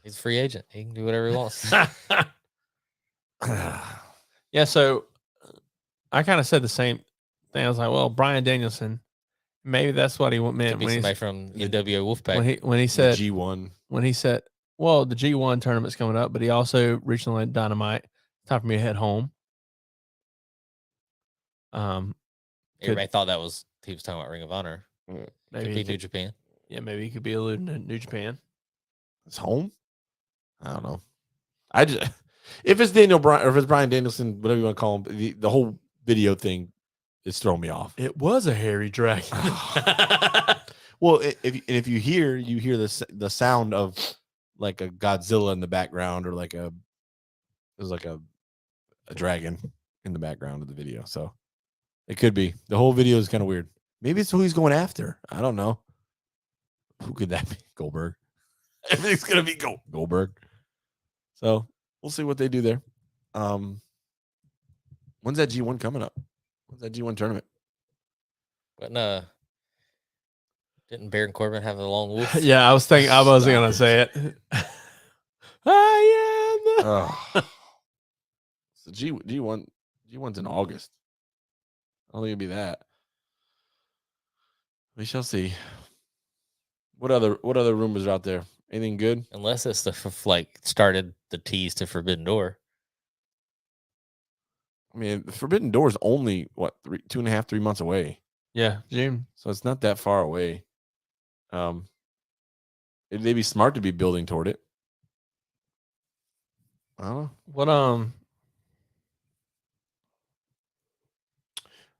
He's a free agent. He can do whatever he wants. Yeah, so I kind of said the same thing. I was like, well, Brian Danielson, maybe that's what he meant Could be when somebody he, from NWO Wolfpack. when he said G1. when he said, well, the G1 tournament's coming up, but he also recently had Dynamite. Time for me to head home. Everybody thought that was he was talking about Ring of Honor. maybe Could he be could- New Japan. Yeah, maybe he could be alluding to New Japan. It's home. I don't know. I just if it's Daniel Bryan or if it's Brian Danielson, whatever you want to call him, the whole video thing is throwing me off. It was a hairy dragon. Well, if you hear the sound of like a Godzilla in the background or like there's like a dragon in the background of the video, so it could be. The whole video is kind of weird. Maybe it's who he's going after. I don't know. Who could that be? Goldberg. Everything's gonna be Goldberg. So we'll see what they do there. When's that G1 coming up? When's that G1 tournament? But didn't Baron Corbin have the lone wolf? Yeah, I was thinking I wasn't gonna say it. I am the Oh. So G1's in August. I don't think it'll be that. We shall see. What other rumors are out there? Anything good? Unless it's started the tease to Forbidden Door. I mean, the Forbidden Door is only what 2.5, 3 months away, Yeah, June. so it's not that far away. They'd be smart to be building toward it. I don't know. What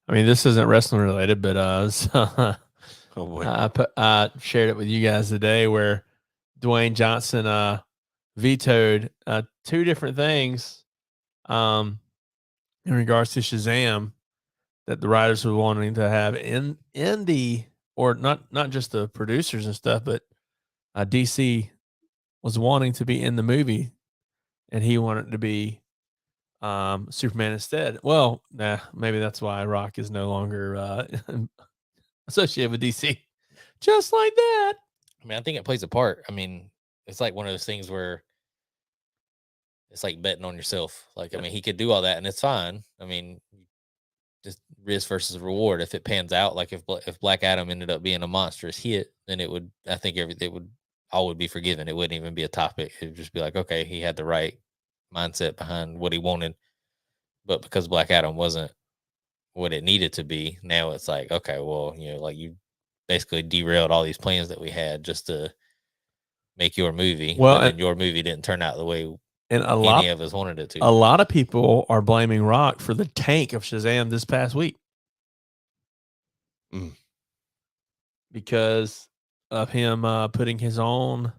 I mean, this isn't wrestling related, but Oh boy. I shared it with you guys today where Dwayne Johnson vetoed 2 different things in regards to Shazam that the writers were wanting to have in the, or not just the producers and stuff, but DC was wanting to be in the movie and he wanted to be Superman instead. Well, maybe that's why Rock is no longer associated with DC. Just like that. I mean, I think it plays a part. I mean, it's like one of those things where it's like betting on yourself. Like, I mean, he could do all that and it's fine. I mean, just risk versus reward. If it pans out, like if Black Adam ended up being a monstrous hit, then I think all would be forgiven. It wouldn't even be a topic. It would just be like, okay, he had the right mindset behind what he wanted. But because Black Adam wasn't what it needed to be, now it's like, okay, well, like you basically derailed all these plans that we had just to make your movie. Well, and your movie didn't turn out the way and any of us wanted it to. A lot of people are blaming Rock for the tank of Shazam this past week. Because of him putting his own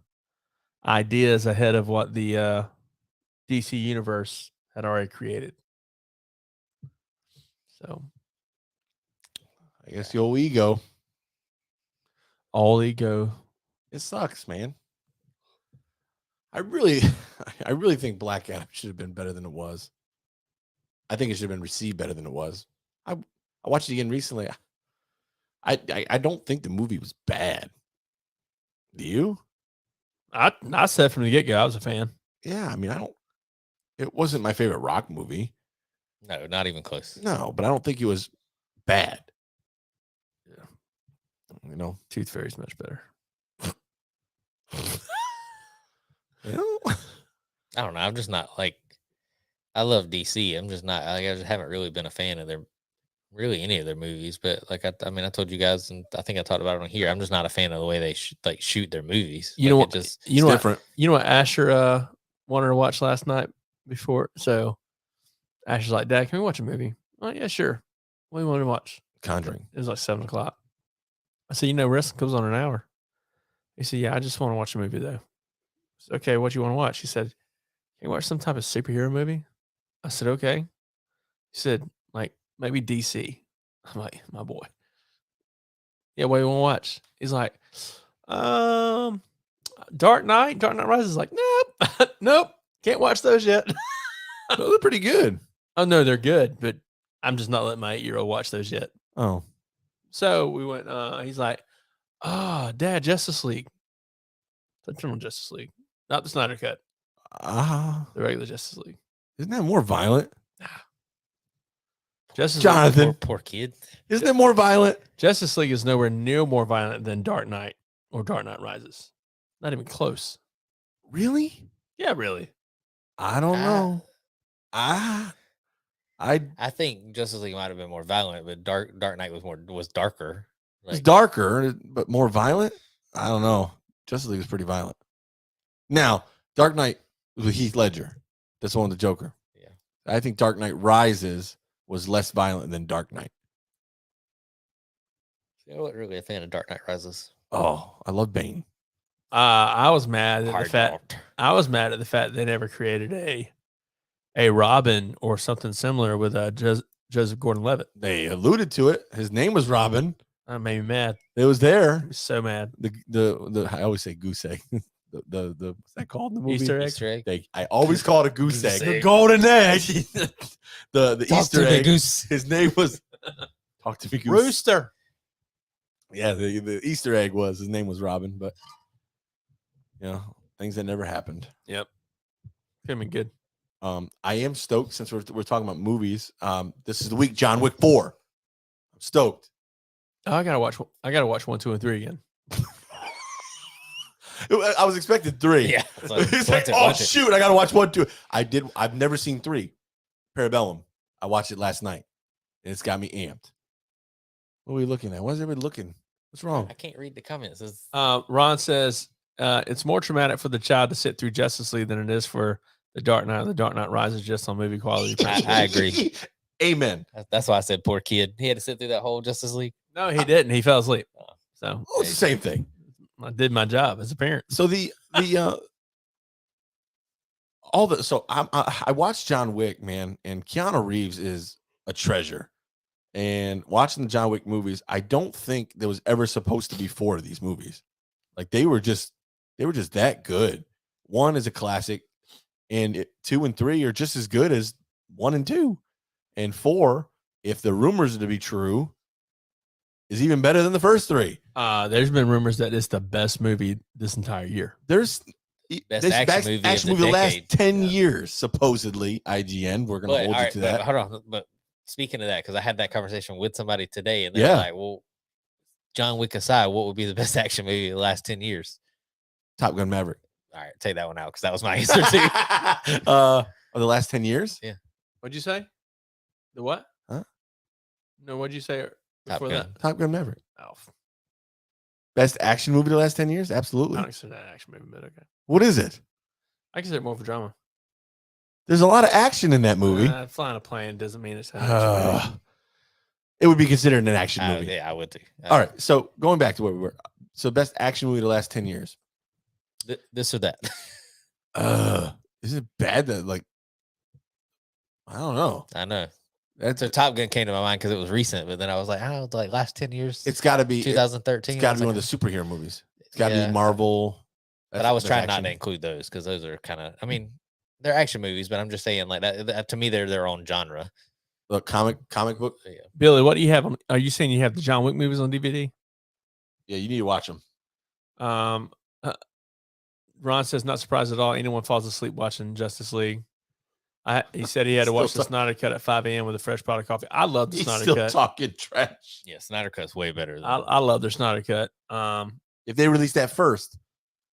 ideas ahead of what the DC universe had already created. So I guess the old ego. all ego. It sucks, man. I really think Black Adam should have been better than it was. I think it should have been received better than it was. I watched it again recently. I don't think the movie was bad. Do you? I said from the get-go I was a fan. Yeah, I mean, it wasn't my favorite Rock movie. No, not even close. No, but I don't think it was bad. Yeah. Tooth Fairy's much better. Well, I don't know. I'm just not like. I love DC. I'm just not. Like, I just haven't really been a fan of any of their movies. But like I mean, I told you guys, and I think I talked about it on here. I'm just not a fan of the way they shoot their movies. You know Like, what? It just You know it's what? different. You know what? Asher wanted to watch last night before. So Asher's like, "Dad, can we watch a movie?" Oh yeah, sure. What do you want to watch? Conjuring. It was like 7:00. I said, wrestling comes on an hour. He said, yeah, I just want to watch a movie though. I said, okay, what do you want to watch? He said, can you watch some type of superhero movie? I said, okay. He said, like maybe DC. I'm like, my boy. Yeah, what do you want to watch? He's like, Dark Knight. Dark Knight Rises. Like, nope, nope, can't watch those yet. Those are pretty good. Oh no, they're good, but I'm just not letting my 8-year-old watch those yet. Oh, So we went. He's like, Dad, Justice League. The Eternal Justice League, not the Snyder Cut, the regular Justice League. isn't that more violent? Justice Jonathan. League, poor kid. Isn't it more violent? Justice League is nowhere near more violent than Dark Knight or Dark Knight Rises. Not even close. Really? Yeah, really. I don't know. I think Justice League might have been more violent, but Dark Knight was darker. it's darker, but more violent. I don't know. Justice League is pretty violent. Now, Dark Knight was with Heath Ledger. That's the one with the Joker. Yeah. I think Dark Knight Rises was less violent than Dark Knight. I wasn't really a fan of Dark Knight Rises. Oh, I love Bane. I was mad at Hard the fact. out. I was mad at the fact they never created a Robin or something similar with Joseph Gordon-Levitt. They alluded to it. His name was Robin. That made me mad. It was there. I was so mad. The I always say goose egg. the what's that called in the movie? Easter egg. I always call it a goose Goose egg. egg. The golden egg. the Talk Easter to me, egg. Goose. His name was Talk to me, Goose. Rooster. Yeah, the Easter egg was his name was Robin, but things that never happened. Yep. Could have been good. I am stoked since we're talking about movies. This is the week John Wick 4. I'm stoked. Oh, I gotta watch 1, 2, and 3 again. I was expecting 3. Yeah. It's like, oh shoot, I gotta watch 1, 2. I've never seen 3. Parabellum. I watched it last night, and it's got me amped. What are we looking at? Why is everybody looking? What's wrong? I can't read the comments. Ron says it's more traumatic for the child to sit through Justice League than it is for the Dark Knight. The Dark Knight Rises just on movie quality. I agree. Amen. That's why I said poor kid. He had to sit through that whole Justice League. No, he didn't. He fell asleep. So Well, it's the same thing. I did my job as a parent. So I watched John Wick, man, and Keanu Reeves is a treasure. And watching the John Wick movies, I don't think there was ever supposed to be 4 of these movies. Like they were just that good. 1 is a classic, and 2 and 3 are just as good as 1 and 2. And 4, if the rumors are to be true, is even better than the first 3. There's been rumors that it's the best movie this entire year. There's Best this action movie of action the movie the last decade. 10 years, supposedly. IGN, we're gonna hold you to that. Hold on, but speaking of that, because I had that conversation with somebody today, and they're Yeah. like, "Well, John Wick aside, what would be the best action movie of the last 10 years?" Top Gun Maverick. All right, take that one out because that was my answer too. Of the last 10 years? Yeah. What'd you say? The what? Huh? No, what'd you say Top before Gun. that? Top Gun Maverick. Oh, Best action movie of the last 10 years? I Absolutely. don't consider that an action movie, but okay. What is it? I consider it more of a drama. There's a lot of action in that movie. Flying a plane doesn't mean it's an action movie. It would be considered an action movie. Yeah, I would too. All right. So going back to where we were. So best action movie of the last 10 years. This or that. Is it bad that I don't know. I know. That's So Top Gun came to my mind because it was recent, but then I was like, oh, like last 10 years. it's gotta be 2013. it's gotta be I one was of the superhero movies. It's gotta Yeah. be Marvel. But I was That's trying not action. to include those because those are kind of, I mean, they're action movies, but I'm just saying like that to me, they're their own genre. The comic book. Yeah. Billy, what do you have? Are you saying you have the John Wick movies on DVD? Yeah, you need to watch them. Ron says, not surprised at all. Anyone falls asleep watching Justice League. He said he had to Still watch the talk- Snyder Cut at 5 a.m. with a fresh pot of coffee. I love the He's Snyder still Cut. talking trash. Yeah, Snyder Cut's way better. Than I love their Snyder Cut. If they released that first,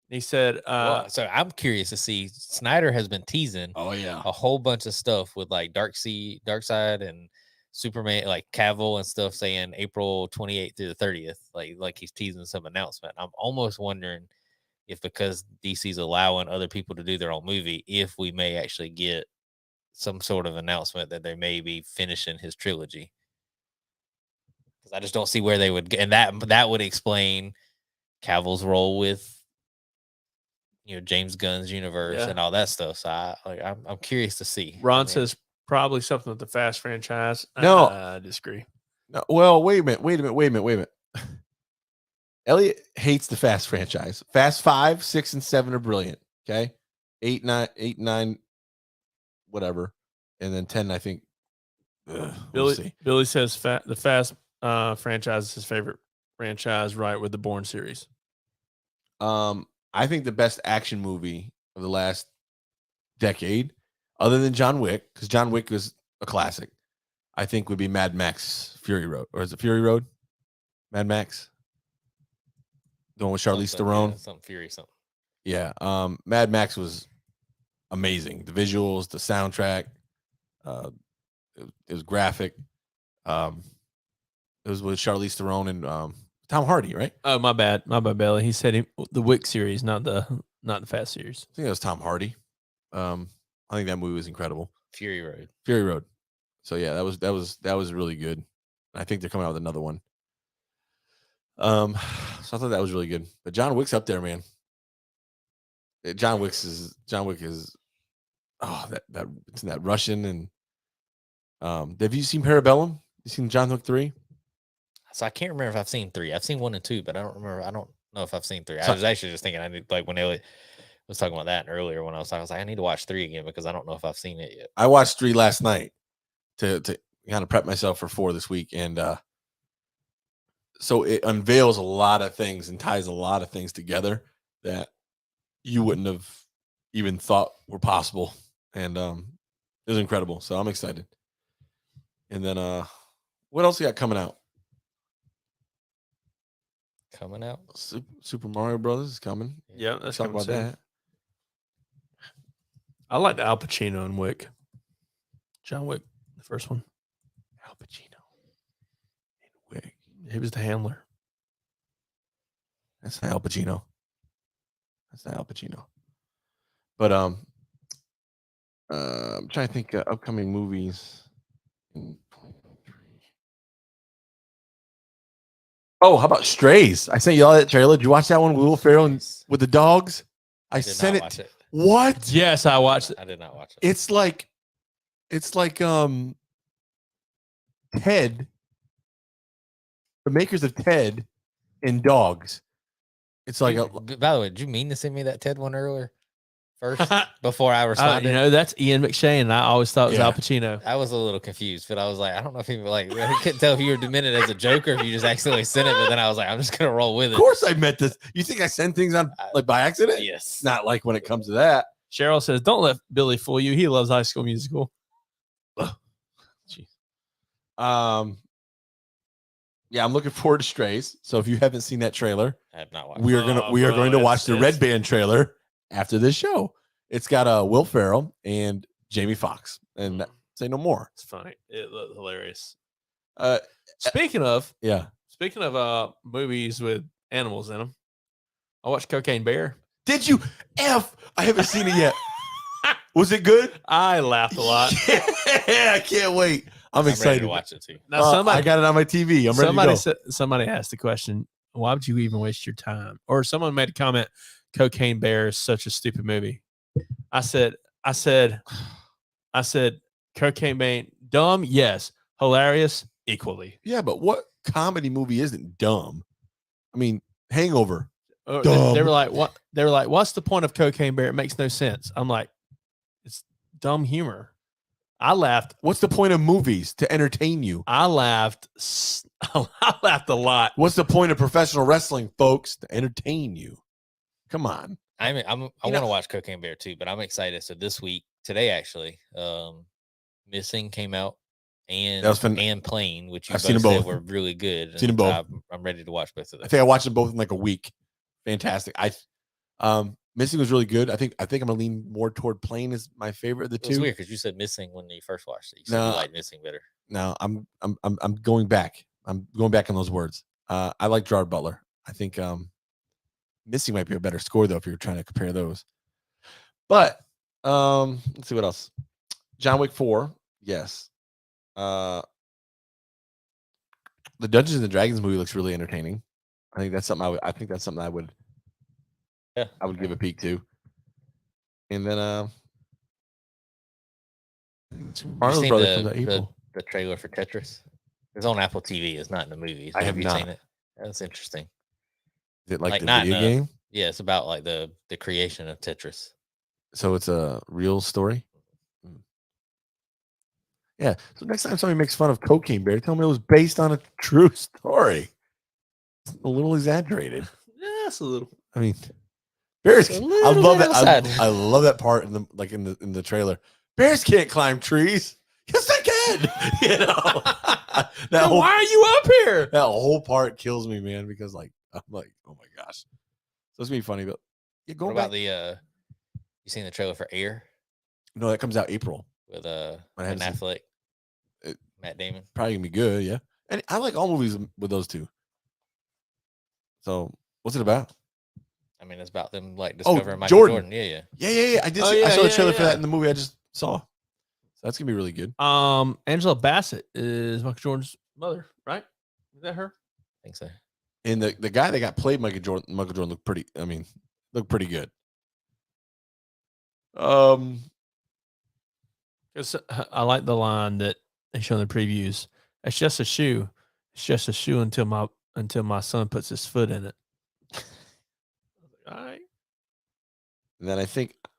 He said, so I'm curious to see. Snyder has been teasing Oh yeah. a whole bunch of stuff with like Darkseid, and Superman, like Cavill and stuff, saying April 28th through the 30th. Like he's teasing some announcement. I'm almost wondering if, because DC's allowing other people to do their own movie, if we may actually get some sort of announcement that they may be finishing his trilogy. Because I just don't see where they would get, and that would explain Cavill's role with James Gunn's universe and all that stuff. So I'm curious to see. Ron says probably something with the Fast franchise. No. I disagree. No, well, wait a minute. Elliot hates the Fast franchise. Fast 5, 6, and 7 are brilliant. Okay, 8, 9, whatever, and then 10. I think. Billy says the Fast franchise is his favorite franchise, right, with the Bourne series. I think the best action movie of the last decade, other than John Wick, because John Wick was a classic, I think would be Mad Max Fury Road. Or is it Fury Road? Mad Max? The one with Charlize Theron? Yeah, something Fury, something. Yeah. Mad Max was amazing. The visuals, the soundtrack, it was graphic. It was with Charlize Theron and Tom Hardy, right? Oh, my bad, Billy. He said the Wick series, not the Fast series. I think it was Tom Hardy. I think that movie was incredible. Fury Road. So yeah, that was really good. I think they're coming out with another one. So I thought that was really good. But John Wick's up there, man. John Wick is it's in that Russian. And have you seen Parabellum? You seen John Wick 3? So I can't remember if I've seen 3. I've seen 1 and 2, but I don't remember. I don't know if I've seen 3. I was actually just thinking I need, like, when Elliot was talking about that earlier, when I was like, I need to watch 3 again because I don't know if I've seen it yet. I watched 3 last night to kind of prep myself for 4 this week, and so it unveils a lot of things and ties a lot of things together that you wouldn't have even thought were possible, and it was incredible. So I'm excited. And then what else you got coming out? Super Mario Brothers is coming. Yeah, let's talk about that. I like the Al Pacino and Wick. John Wick, the first one. Al Pacino and Wick. He was the handler. That's not Al Pacino. But I'm trying to think of upcoming movies. Oh, how about Strays? I sent you all that trailer. Did you watch that one with Will Ferrell and with the dogs? I sent it. What? Yes, I watched it. I did not watch it. It's like Ted, the makers of Ted and dogs. It's like by the way, did you mean to send me that Ted one earlier? First, before I responded, that's Ian McShane. And I always thought it was Al Pacino. I was a little confused, but I was like, I don't know if he I couldn't tell if you were demented as a joke or if you just accidentally sent it. But then I was like, I'm just gonna roll with it. Of course, I meant this. You think I send things on like by accident? Yes. Not like when it comes to that. Cheryl says, "Don't let Billy fool you. He loves High School Musical." Jeez. Yeah, I'm looking forward to Strays. So if you haven't seen that trailer, I have not watched. We are going to watch the Red Band trailer after this show. It's got Will Ferrell and Jamie Foxx, and say no more. It's funny. It looks hilarious. Uh, speaking of movies with animals in them, I watched Cocaine Bear. Did you? I haven't seen it yet. Was it good? I laughed a lot. Yeah, I can't wait. I'm excited ready to watch it too. Now, I got it on my TV. I'm ready to go. Somebody asked the question, why would you even waste your time? Or someone made a comment, Cocaine Bear is such a stupid movie. I said, Cocaine Bear, dumb, yes. Hilarious, equally. Yeah, but what comedy movie isn't dumb? I mean, Hangover. Dumb. They were like, what? They were like, what's the point of Cocaine Bear? It makes no sense. I'm like, it's dumb humor. I laughed. What's the point of movies? To entertain you. I laughed. I laughed a lot. What's the point of professional wrestling, folks? To entertain you. Come on. I want to watch Cocaine Bear too, but I'm excited. So today actually, Missing came out and Plane, which you both said were really good. Seen them both. I'm ready to watch both of them. I think I watched them both in like a week. Fantastic. Missing was really good. I think I'm gonna lean more toward Plane is my favorite of the It was two. weird because you said Missing when you first watched it. You said No. you liked Missing better. No, I'm going back. I'm going back on those words. I like Gerard Butler. I think Missing might be a better score though if you're trying to compare those. But let's see what else. John Wick 4, yes. The Dungeons and Dragons movie looks really entertaining. I think that's something I would give a peek to. And then Have you seen the trailer for Tetris? It's on Apple TV. It's not in the movies. I have you not seen it? That's interesting. Is it like the not video game? Yeah, it's about like the creation of Tetris. So it's a real story? Yeah. So next time somebody makes fun of Cocaine Bear, tell me it was based on a true story. It's a little exaggerated. Yeah, it's a little. I mean, bears. I love that. outside. I love that part in the trailer. Bears can't climb trees. Yes, they can. You know. Why are you up here? That whole part kills me, man, because I'm like, oh my gosh. So it's gonna be funny, but yeah, What about the you seen the trailer for Air No, that comes out April. with Ben Affleck, Matt Damon? Probably gonna be good, yeah. And I like all movies with those two. So what's it about? I mean, it's about them like discovering Michael Jordan. Yeah. Yeah. I did. I saw the trailer for that in the movie I just saw. So that's gonna be really good. Angela Bassett is Michael Jordan's mother, right? Is that her? I think so. And the guy that got played Michael Jordan looked pretty. I mean, looked pretty good. I like the line that they show in the previews. It's just a shoe. It's just a shoe until my son puts his foot in it. All right. And then I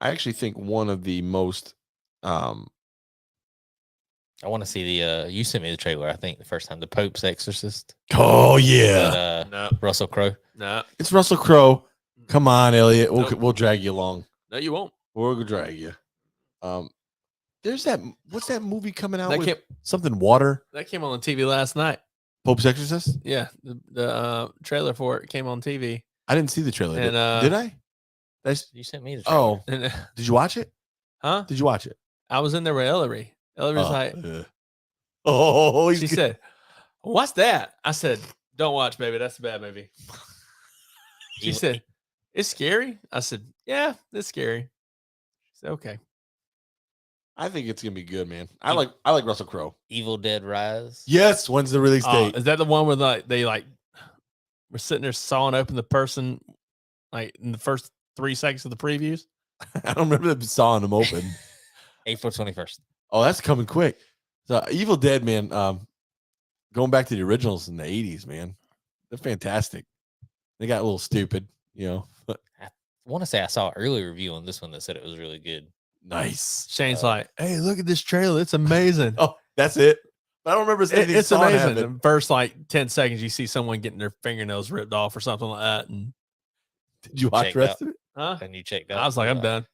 actually think one of the most I want to see the you sent me the trailer, I think, the first time, the Pope's Exorcist. Oh yeah. No. Russell Crowe. No. It's Russell Crowe. Come on, Elliot. We'll drag you along. No, you won't. We'll drag you. There's what's that movie coming out with? Something water. That came on TV last night. Pope's Exorcist? Yeah. The trailer for it came on TV. I didn't see the trailer. And, did I? You sent me the trailer. Oh. And, did you watch it? Huh? Did you watch it? I was in there with Ellery. Ellery's like, oh, she said, what's that? I said, don't watch, baby. That's a bad movie. She said, it's scary. I said, yeah, it's scary. She said, okay. I think it's gonna be good, man. I like Russell Crowe. Evil Dead Rise. Yes. When's the release date? Is that the one where they were sitting there sawing open the person like in the first 3 seconds of the previews? I don't remember them sawing them open. April 21st. Oh, that's coming quick. So Evil Dead, man. Going back to the originals in the 80s, man. They're fantastic. They got a little stupid, you know. I want to say I saw an early review on this one that said it was really good. Nice. Shane's like, hey, look at this trailer. It's amazing. Oh, that's it. I don't remember saying it's amazing. The first 10 seconds, you see someone getting their fingernails ripped off or something like that. And did you watch the rest of it? Huh? And you checked out. I was like, I'm done.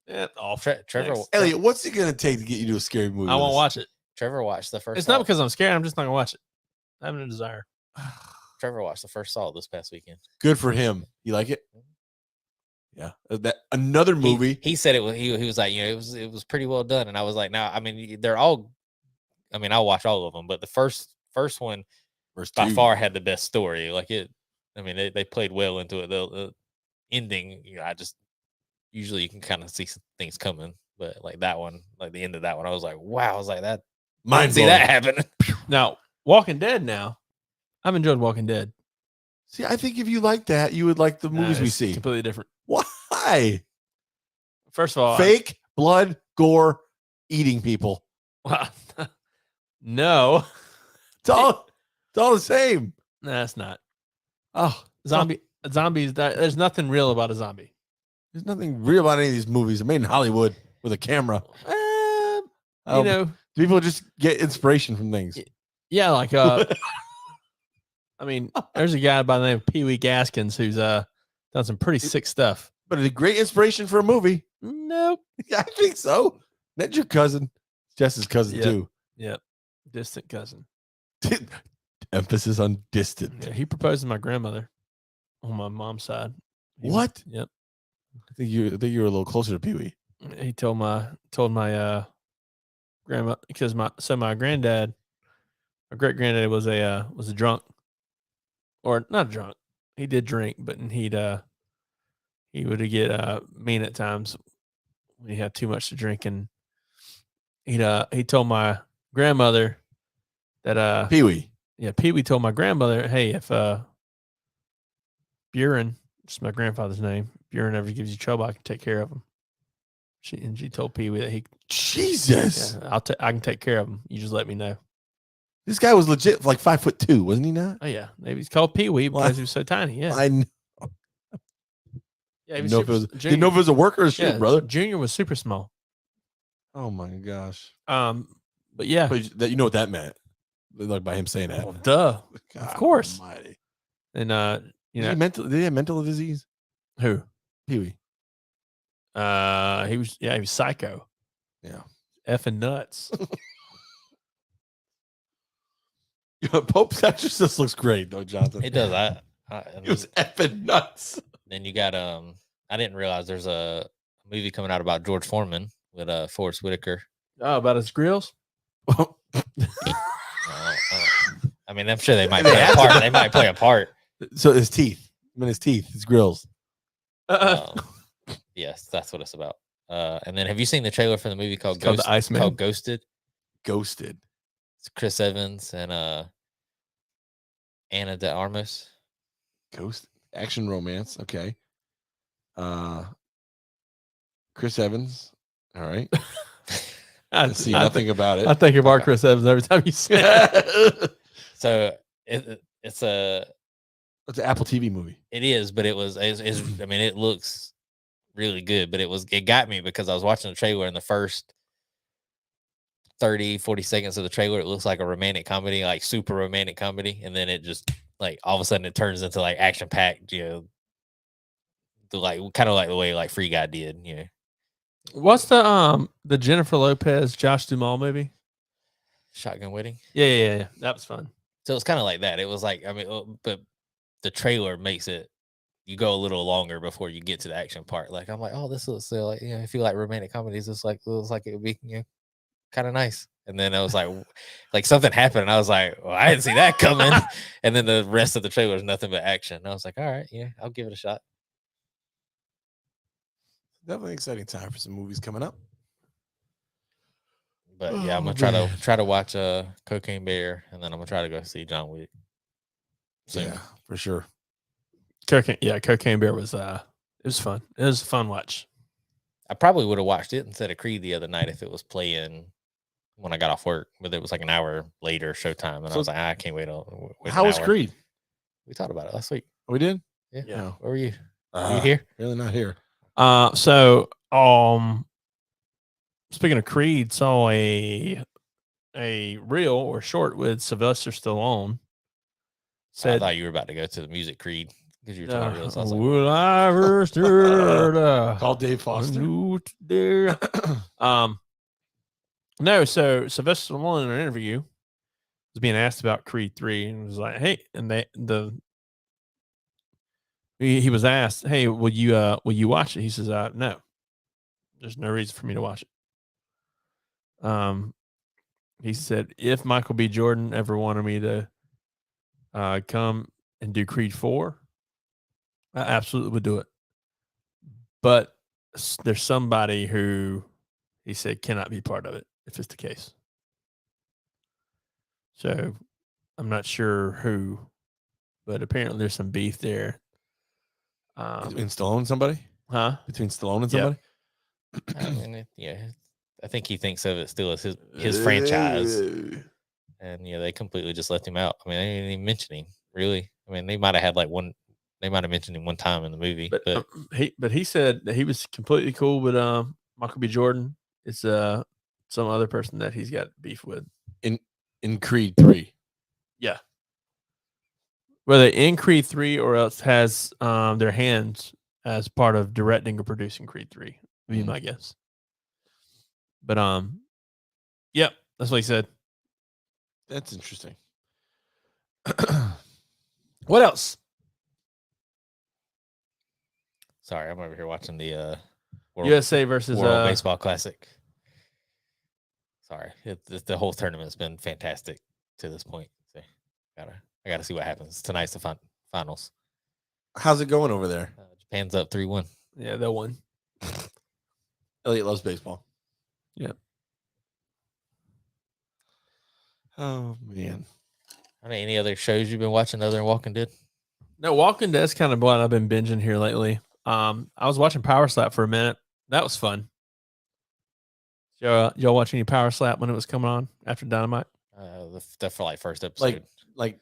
Yeah, off. Trevor. Elliot, what's it gonna take to get you to a scary movie? I won't watch it. Trevor watched the first. It's not because I'm scared. I'm just not gonna watch it. I have no desire. Trevor watched the first Saw this past weekend. Good for him. You like it? Yeah. That another movie. He said it was. He was like, it was pretty well done, and I was like, now, I mean, they're all. I mean, I'll watch all of them, but the first one by far had the best story. Like it. I mean, they played well into it. The ending, I just. Usually you can kind of see things coming, but like that one, like the end of that one, I was like, wow, I was like that. I didn't see that happen. Now, Walking Dead now. I've enjoyed Walking Dead. See, I think if you like that, you would like the movies we see. Completely different. Why? First of all, fake blood, gore, eating people. No. It's all the same. No, it's not. Oh, zombies. There's nothing real about a zombie. There's nothing real about any of these movies. They're made in Hollywood with a camera. People just get inspiration from things. Yeah, like I mean, there's a guy by the name of Pee Wee Gaskins who's done some pretty sick stuff. But it's a great inspiration for a movie. Nope. I think so. That's your cousin. Jess's cousin too. Yep. Distant cousin. Emphasis on distant. Yeah, he proposed to my grandmother on my mom's side. What? Yep. I think you were a little closer to Pee Wee. He told my grandma because my granddad, my great granddad was a drunk, or not drunk. He did drink, but he would get mean at times when he had too much to drink, and he told my grandmother that Pee Wee. yeah, Pee Wee told my grandmother, hey, if Buren, it's my grandfather's name, Buren ever gives you trouble, I can take care of him. She told Pee Wee that Jesus. I can take care of him. You just let me know. This guy was legit like 5'2", wasn't he not? Oh yeah, maybe he's called Pee Wee because he was so tiny. Yeah, I know. yeah. He Didn't know if it was, Junior. didn't know if it was a work or a shoot, brother. Junior was super small. Oh my gosh. But yeah, But you know what that meant? Like by him saying that. well, duh, God of course. almighty. And you Did know, he have mental disease? who? Pee Wee. He was psycho. Yeah. Effing nuts. Pope's Exorcist looks great, though, Jonathan. It does. It was effing nuts. Then you got I didn't realize there's a movie coming out about George Foreman with Forrest Whitaker. Oh, about his grills? I mean, I'm sure they might play a part. They might play a part. So his teeth. I mean, his grills. Yes, that's what it's about. And then have you seen the trailer for the movie called called The Iceman? Called Ghosted? Ghosted. It's Chris Evans and Anna de Armas. Ghost action romance. Okay. Chris Evans. All right. I see nothing about it. I think of our Chris Evans every time you say it. So it's an Apple TV movie. It is, but it's I mean, it looks really good, but it got me because I was watching the trailer, and the first 30-40 seconds of the trailer, it looks like a romantic comedy, like super romantic comedy, and then it just like all of a sudden it turns into like action packed, like kind of like the way like Free Guy did, What's the Jennifer Lopez Josh Duhamel movie? Shotgun Wedding. Yeah. That was fun. So it's kind of like that. It was like, I mean, but the trailer makes it, you go a little longer before you get to the action part. Like I'm like, oh, this looks like, if you like romantic comedies, it looks like it would be, kind of nice. And then I was like something happened, and I was like, well, I didn't see that coming. And then the rest of the trailer was nothing but action. And I was like, all right, yeah, I'll give it a shot. Definitely exciting time for some movies coming up. But yeah, I'm gonna try to watch Cocaine Bear, and then I'm gonna try to go see John Wick. Yeah, for sure. Cocaine Bear was it was fun. It was a fun watch. I probably would have watched it instead of Creed the other night if it was playing when I got off work, but it was like an hour later showtime, and I was like, I can't wait. How was Creed? We talked about it last week. We did. Yeah. No. Where were you? Were you here? Really not here. So speaking of Creed, saw a reel or short with Sylvester Stallone. I thought you were about to go to the music Creed because you were talking about reels. I was like, will I ever stir Call Dave Foster. No, so Sylvester Stallone in an interview was being asked about Creed 3 and was like, hey, and he was asked, hey, will you watch it? He says, no. There's no reason for me to watch it. He said, if Michael B. Jordan ever wanted me to come and do Creed 4, I absolutely would do it. But there's somebody who he said cannot be part of it if it's the case. So I'm not sure who, but apparently there's some beef there. Between Stallone and somebody? Huh? Between Stallone and somebody? I mean, I think he thinks of it still as his franchise. And they completely just left him out. I mean, they didn't even mention him, really. I mean, they might have had they might have mentioned him one time in the movie. But he said that he was completely cool with Michael B. Jordan. It's some other person that he's got beef with. In Creed 3. Yeah. Whether in Creed 3 or else has their hands as part of directing or producing Creed 3, would be my guess. But yep, that's what he said. That's interesting. What else? Sorry, I'm over here watching the World, USA versus World Baseball Classic. Sorry, the whole tournament's been fantastic to this point. So I gotta see what happens tonight's the finals. How's it going over there? Japan's up 3-1. Yeah, they won. Elliot loves baseball. Yeah. Oh man. I mean, any other shows you've been watching other than Walking Dead? No, Walking Dead's kind of what I've been binging here lately. I was watching Power Slap for a minute. That was fun. Y'all watch any Power Slap when it was coming on after Dynamite? The for like first episode. Like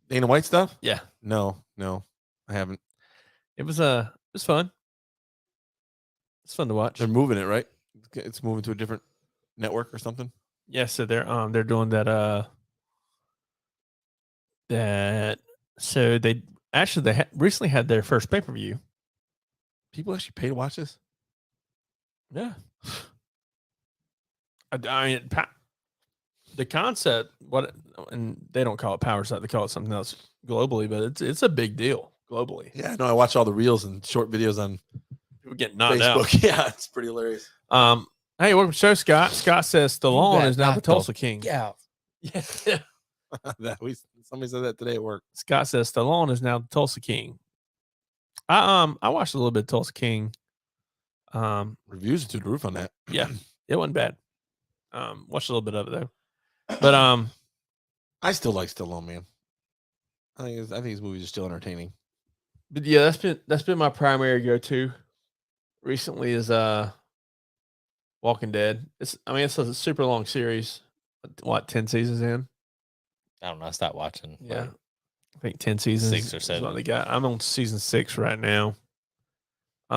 Dana White stuff? Yeah. No, I haven't. It was fun. It's fun to watch. They're moving it, right? It's moving to a different network or something. Yeah, so they're doing that so they recently had their first pay-per-view. People actually pay to watch this? Yeah. I mean, the concept, and they don't call it Power Slap, they call it something else globally, but it's a big deal globally. Yeah, no, I watch all the reels and short videos on People getting knocked Facebook. out. Yeah, it's pretty hilarious. Hey, welcome to the show, Scott. Scott says Stallone got is now the knocked Tulsa King. Yeah. Yeah. Somebody said that today at work. Scott says Stallone is now the Tulsa King. I watched a little bit of Tulsa King. Reviews are through the roof on that. Yeah, it wasn't bad. Watched a little bit of it though. But I still like Stallone, man. I think his movies are still entertaining. But yeah, that's been my primary go-to recently is Walking Dead. It's a super long series. What, 10 seasons in? I don't know. I stopped watching. Yeah. like, I think 10 seasons. 6 or is 7. what they got. I'm on season 6 right now. Is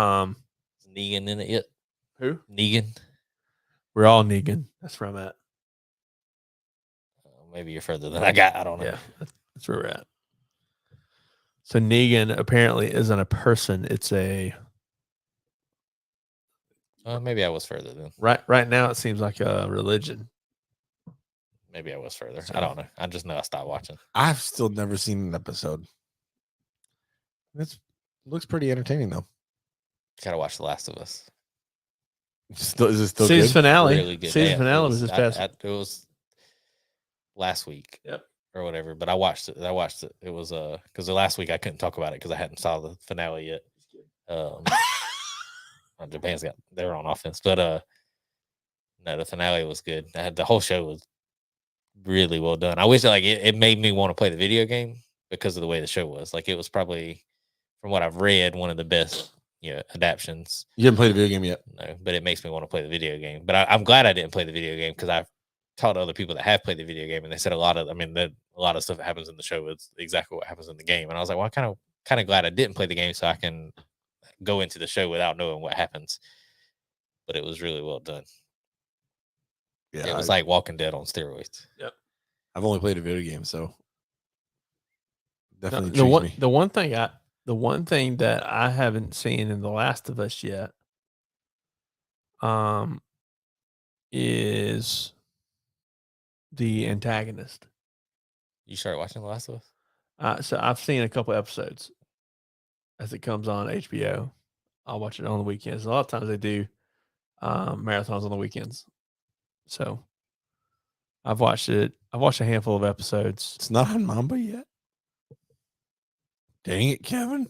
Negan in it yet? Who? Negan. We're all Negan. That's where I'm at. Maybe you're further than I got. I don't know. Yeah, that's where we're at. So Negan apparently isn't a person. It's a Maybe I was further then. right now it seems like a religion. Maybe I was further. So- I don't know. I just know I stopped watching. I've still never seen an episode. It looks pretty entertaining though. Gotta watch The Last of Us. Is it still Season good? finale. Really good. Season Yeah, finale was this past. it was last week. Yep. Or whatever. But I watched it. It was because the last week I couldn't talk about it because I hadn't saw the finale yet. Japan's they're on offense, but no, the finale was good. The whole show was really well done. I wish it made me want to play the video game because of the way the show was. Like it was probably, from what I've read, one of the best adaptions. You haven't played a video game yet? No, but it makes me want to play the video game. But I'm glad I didn't play the video game because I've talked to other people that have played the video game and they said a lot of stuff that happens in the show is exactly what happens in the game. And I was like, well, I'm kind of glad I didn't play the game so I can go into the show without knowing what happens. But it was really well done. Yeah, It was like Walking Dead on steroids. I've only played a video game, so definitely The intrigues me. the one thing that I haven't seen in The Last of Us yet, is the antagonist. You started watching The Last of Us? So I've seen a couple episodes as it comes on HBO. I'll watch it on the weekends. A lot of times they do marathons on the weekends. So I've watched it. I've watched a handful of episodes. It's not on Mamba yet. Dang it, Kevin.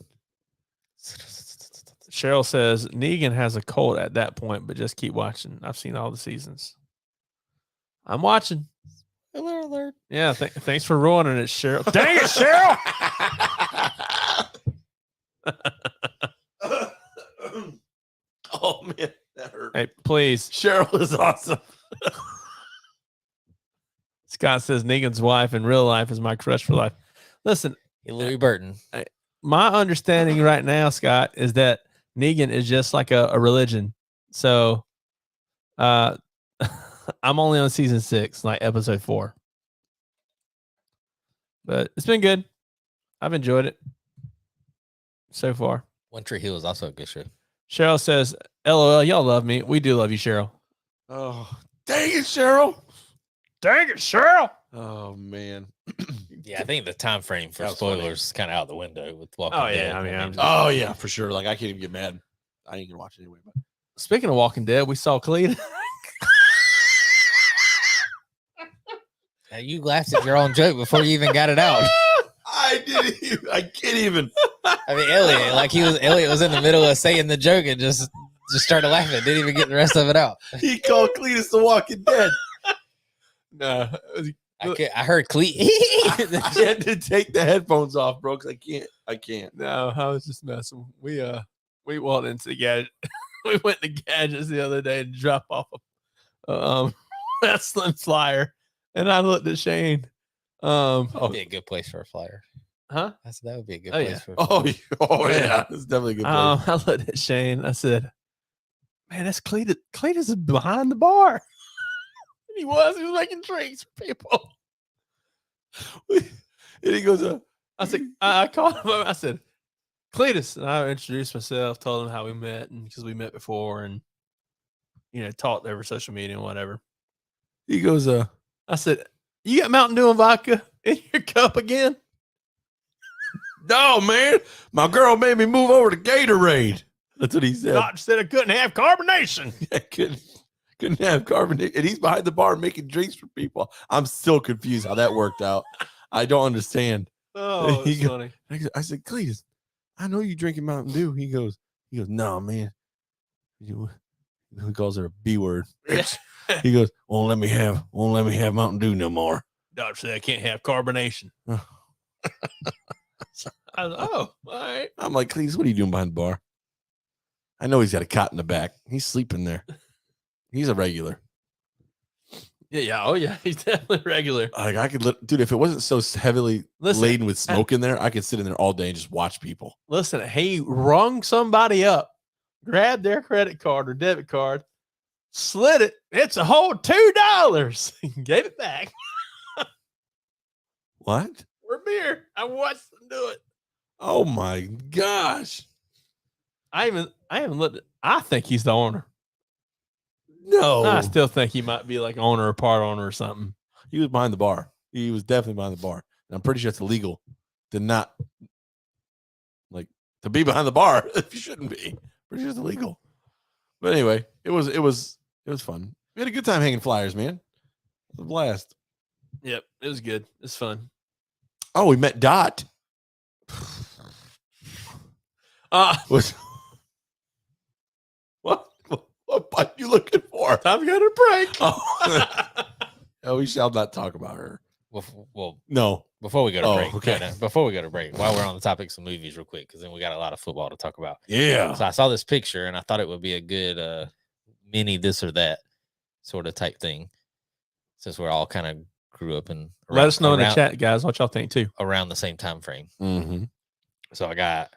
Cheryl says Negan has a cold at that point, but just keep watching. I've seen all the seasons. I'm watching. Spoiler alert. Yeah, thanks for ruining it, Cheryl. Dang it, Cheryl! Oh man, that hurt. Hey, please. Cheryl is awesome. Scott says Negan's wife in real life is my crush for life. Listen, Louis Burton. my understanding right now, Scott, is that Negan is just like a religion. So I'm only on season 6, like episode 4. But it's been good. I've enjoyed it so far. One Tree Hill is also a good show. Cheryl says, LOL, y'all love me. We do love you, Cheryl. Oh, dang it, Cheryl. Dang it, Cheryl. Oh man. Yeah, I think the time frame for That was funny. spoilers is kind of out the window with Walking Oh, yeah, Dead. I mean, I'm just- Oh yeah, for sure. Like I can't even get mad. I ain't gonna watch it anyway. But Speaking of Walking Dead, we saw Cletus. Now, you laughed at your own joke before you even got it out. I didn't. I can't even. I mean, Elliot was in the middle of saying the joke and just started laughing. Didn't even get the rest of it out. He called Cletus the Walking Dead. No, I heard Cleet. I had to take the headphones off, bro. Because I can't. no, I was just messing. We walked into the gadget. We went to Gadgets the other day to drop off a wrestling flyer, and I looked at Shane. That'd be a good place for a flyer. Huh? That would be a good Oh, place yeah. for a flyer. Oh Yeah. yeah, it's definitely a good place. I looked at Shane. I said, "Man, that's Cletus. Cletus is behind the bar." He was making drinks for people. And he goes, I said, I called him up. I said, Cletus. And I introduced myself, told him how we met, and because we met before and, talked over social media and whatever. he goes, I said, "You got Mountain Dew and vodka in your cup again?" no, man, my girl made me move over to Gatorade. That's what he said. Doctor said I couldn't have carbonation. I couldn't have carbonate. And he's behind the bar making drinks for people. I'm still confused how that worked out. I don't understand. Oh, He it's go- funny. I said, Cletus, I know you drinking Mountain Dew. He goes, no, man. He calls her a B word. He goes, won't let me have Mountain Dew no more. Doctor said I can't have carbonation. I was, oh, all right. I'm like, Cletus, what are you doing behind the bar? I know he's got a cot in the back. He's sleeping there. He's a regular. Yeah. Oh, yeah. He's definitely regular. Like I could, dude, if it wasn't so heavily Listen, laden with smoke in there, I could sit in there all day and just watch people. Listen, he rung somebody up, grabbed their credit card or debit card, slid it. It's a whole $2. Gave it back What? for beer. I watched them do it. Oh my gosh. I haven't looked at, I think he's the owner. No. I still think he might be like owner or part owner or something. He was behind the bar. He was definitely behind the bar. And I'm pretty sure it's illegal to not to be behind the bar if you shouldn't be. Pretty sure it's illegal. But anyway, it was fun. We had a good time hanging flyers, man. It was a blast. Yep. It was good. It's fun. Oh, we met Dot. Was what button you looking for? I've got a break. Oh, we shall not talk about her. Well, No. before we go to Oh, break, okay. Before we go to break, while we're on the topics of movies, real quick, because then we got a lot of football to talk about. Yeah. So I saw this picture and I thought it would be a good mini this or that sort of type thing, since we're all kind of grew up and Let us know in the chat, guys, what y'all think too. around the same time frame. Mm-hmm. So I got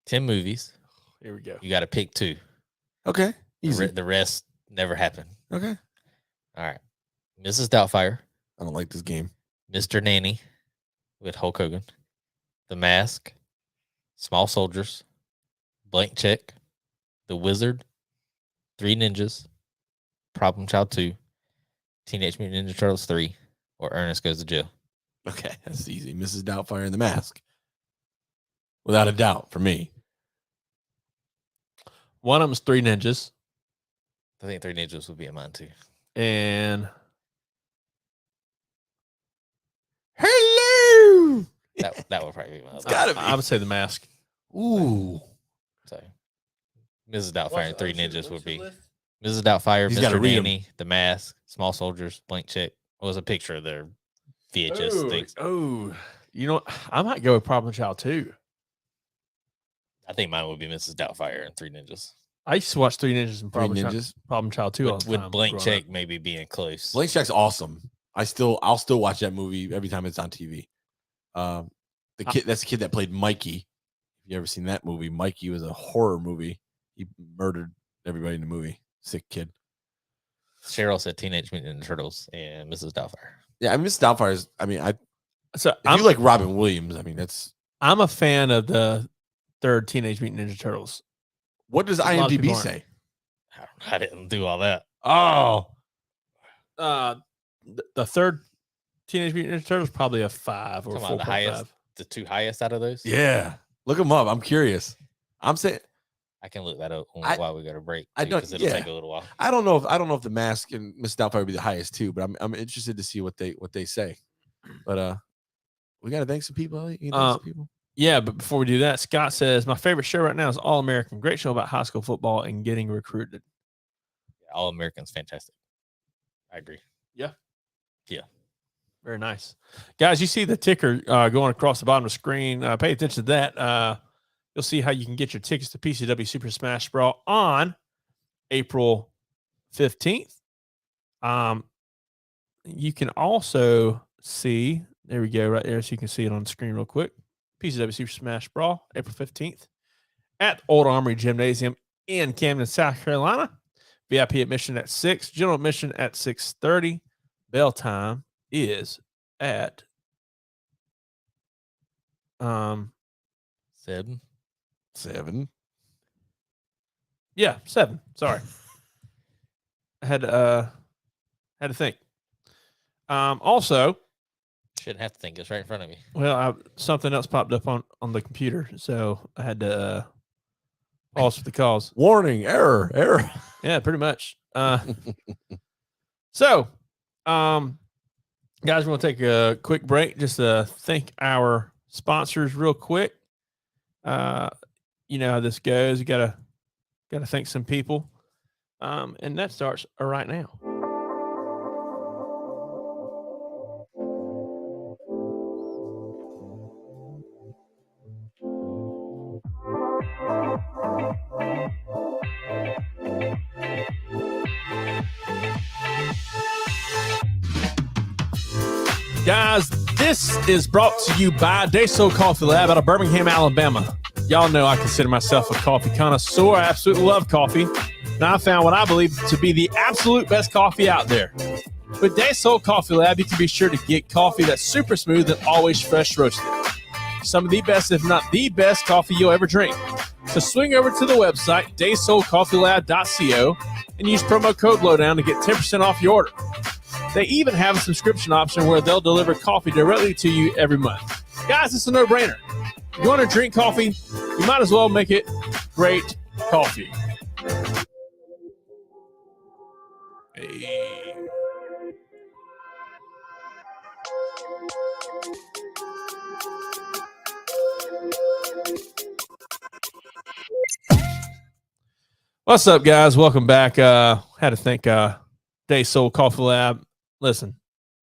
10 movies. Here we go. You got to pick 2. Okay. Easy. The rest never happened. Okay. All right. Mrs. Doubtfire, I don't like this game. Mr. Nanny with Hulk Hogan, The Mask, Small Soldiers, Blank Check, The Wizard, 3 Ninjas, Problem Child 2, Teenage Mutant Ninja Turtles 3, or Ernest Goes to Jail. Okay, that's easy. Mrs. Doubtfire and The Mask. Without a doubt, for me. One of them's 3 Ninjas, I think 3 Ninjas would be in mine too. and Hello. That would probably be my other. gotta be. I would say The Mask. Ooh. So, Mrs. Doubtfire and 3 Ninjas would be Mrs. Doubtfire, He's gotta Mr. read 'em. Nanny, The Mask, Small Soldiers, Blank Check. It was a picture of their VHS things. Oh, you know, I might go with Problem Child too. I think mine would be Mrs. Doubtfire and 3 Ninjas. I used to watch 3 Ninjas and Three Problem Ninjas. Child 2 all With, the with time. Blank growing Check up. maybe being close. Blank Check's awesome. I'll still watch that movie every time it's on TV. That's the kid that played Mikey. If you ever seen that movie, Mikey was a horror movie. He murdered everybody in the movie. Sick kid. Cheryl said Teenage Mutant Ninja Turtles and Mrs. Doubtfire. Yeah, I mean, Miss Doubtfire's. I mean, So if you like Robin Williams, I mean, that's I'm a fan of the 3rd Teenage Mutant Ninja Turtles. what does A lot of people IMDb aren't. say? I didn't do all that. Oh, the third Teenage Mutant Ninja Turtles probably a 5 or Talking about the 4.5. highest, the 2 highest out of those. Yeah. Look them up. I'm curious. I'm saying I can look that up while we go to break. I don't- because it'll yeah. take a little while. I don't know if the Mask and Miss Doubtfire would be the highest too, but I'm interested to see what they say. But we gotta thank some people. Elliot. You thank some people. Yeah, but before we do that, Scott says my favorite show right now is All American. Great show about high school football and getting recruited. All Americans, fantastic. I agree. Yeah. Yeah. Very nice. Guys, you see the ticker going across the bottom of the screen. Pay attention to that. You'll see how you can get your tickets to PCW Super Smash Brawl on April 15th. You can also see, there we go, right there, so you can see it on the screen real quick. PCW Super Smash Brawl, April 15th at Old Armory Gymnasium in Camden, South Carolina. VIP admission at 6, general admission at 6:30. Bell time is at 7. 7. Yeah, 7. Sorry. I had to think. Also, Shouldn't have to think. It's right in front of me. well, something else popped up on the computer, so I had to pause for the cause. Warning, error. Yeah, pretty much. So, guys, we're going to take a quick break just to thank our sponsors real quick. You know how this goes. You gotta thank some people. And that starts right now. Guys, this is brought to you by Dayso Coffee Lab out of Birmingham, Alabama. Y'all know I consider myself a coffee connoisseur. I absolutely love coffee. And I found what I believe to be the absolute best coffee out there. With Dayso Coffee Lab, you can be sure to get coffee that's super smooth and always fresh roasted. Some of the best, if not the best, coffee you'll ever drink. So swing over to the website, daysoulcoffeelab.co, and use promo code LOWDOWN to get 10% off your order. They even have a subscription option where they'll deliver coffee directly to you every month. Guys, it's a no-brainer. If you want to drink coffee, you might as well make it great coffee. Hey. What's up, guys? Welcome back. Had to thank Dayso Coffee Lab. Listen,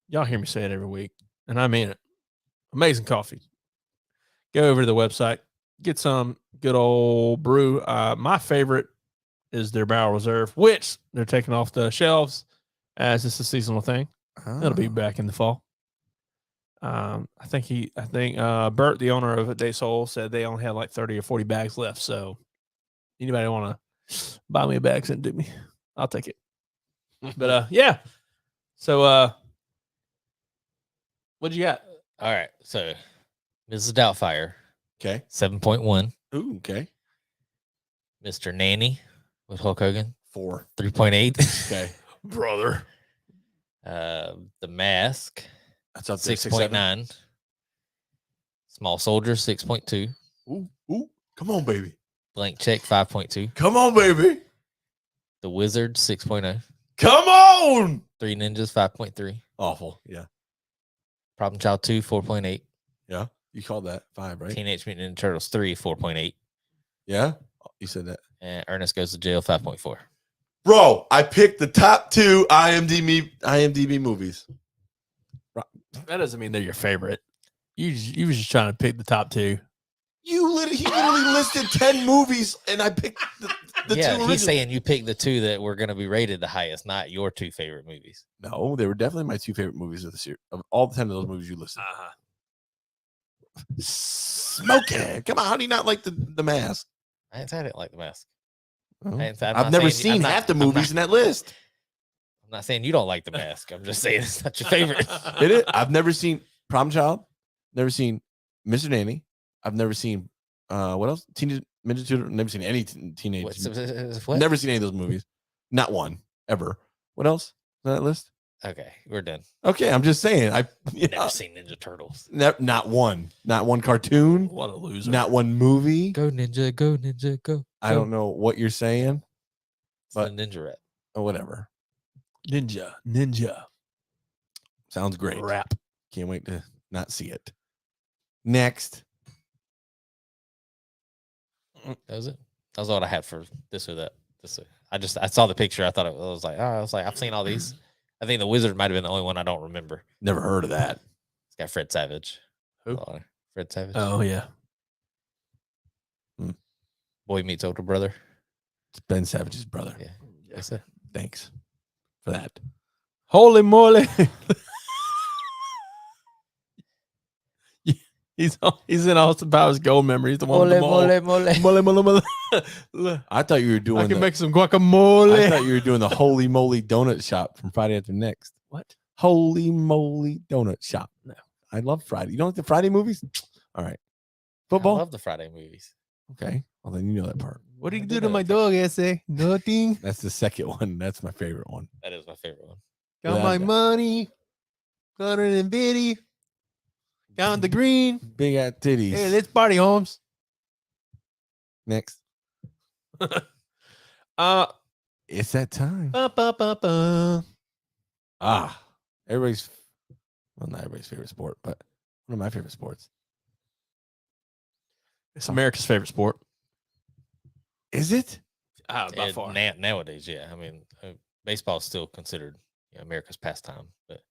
y'all hear me say it every week, and I mean it. Amazing coffee. Go over to the website, get some good old brew. My favorite is their Barrel Reserve, which they're taking off the shelves as it's a seasonal thing. It'll be back in the fall. I think Bert, the owner of Dayso, said they only had like 30 or 40 bags left. So anybody want to buy me a bag, send it to me. I'll take it. But yeah. So what'd you got? All right. So Mrs. Doubtfire, Okay. 7.1. Ooh, okay. Mr. Nanny with Hulk Hogan, 4. 3.8. Okay. Brother. The Mask, That's up there. 6.9. Small Soldier, 6.2. Ooh. Come on, baby. Blank Check, 5.2. Come on, baby. The Wizard, 6.0. Come on. 3 Ninjas, 5.3. Awful. Yeah. Problem Child 2, 4.8. Yeah. You called that 5, right? Teenage Mutant Ninja Turtles 3, 4.8. Yeah. You said that. And Ernest Goes to Jail, 5.4. Bro, I picked the top 2 IMDb movies. That doesn't mean they're your favorite. You was just trying to pick the top 2. He literally listed 10 movies, and I picked the 2 original. He's saying you picked the 2 that were going to be rated the highest, not your 2 favorite movies. No, they were definitely my 2 favorite movies of the series. Of all the 10 of those movies you listed. Smoking. Come on, how do you not like the Mask? I didn't like The Mask. Oh. I'm I've not never saying- seen half the movies in that list. I'm not saying you don't like The Mask. I'm just saying it's not your favorite. Did it? I've never seen Problem Child. Never seen Mr. Nanny. I've never seen what else? Teenage Ninja Turtles. Never seen any teenage. What? Never seen any of those movies. Not one ever. What else on that list? Okay, we're done. Okay, I'm just saying. Never seen Ninja Turtles. Not one cartoon, What a loser. not one movie. Go Ninja, go Ninja, go. I don't know what you're saying, It's the but Ninja rap. whatever. Ninja. Sounds great. Rap. Can't wait to not see it. Next. That was it. That was all I had for this or that. I saw the picture. I was like, I've seen all these. I think the Wizard might have been the only one I don't remember. Never heard of that. It's got Fred Savage. Who? Fred Savage. Oh, yeah. Boy Meets Older Brother. It's Ben Savage's brother. Yeah. That's it. Thanks for that. Holy moly. He's in Austin Powers Gold Memory. He's the one with the mole. Mole. I thought you were doing I can make some guacamole. I thought you were doing the Holy Moly Donut Shop from Friday After Next. What? Holy Moly Donut Shop. No. I love Friday. You don't like the Friday movies? All right. I Football? love the Friday movies. Okay. Well, then you know that part. What do you I do did to know my that. dog, essay? Nothing. That's the second one. That's my favorite one. That is my favorite one. Got Yeah, my yeah. money. Got it in bitty. Down the green. Big at titties. Hey, let's party, Holmes. Next. It's that time. Everybody's, well, not everybody's favorite sport, but one of my favorite sports. It's America's favorite sport. Is it? By far. Nowadays, yeah. I mean, baseball is still considered America's pastime, but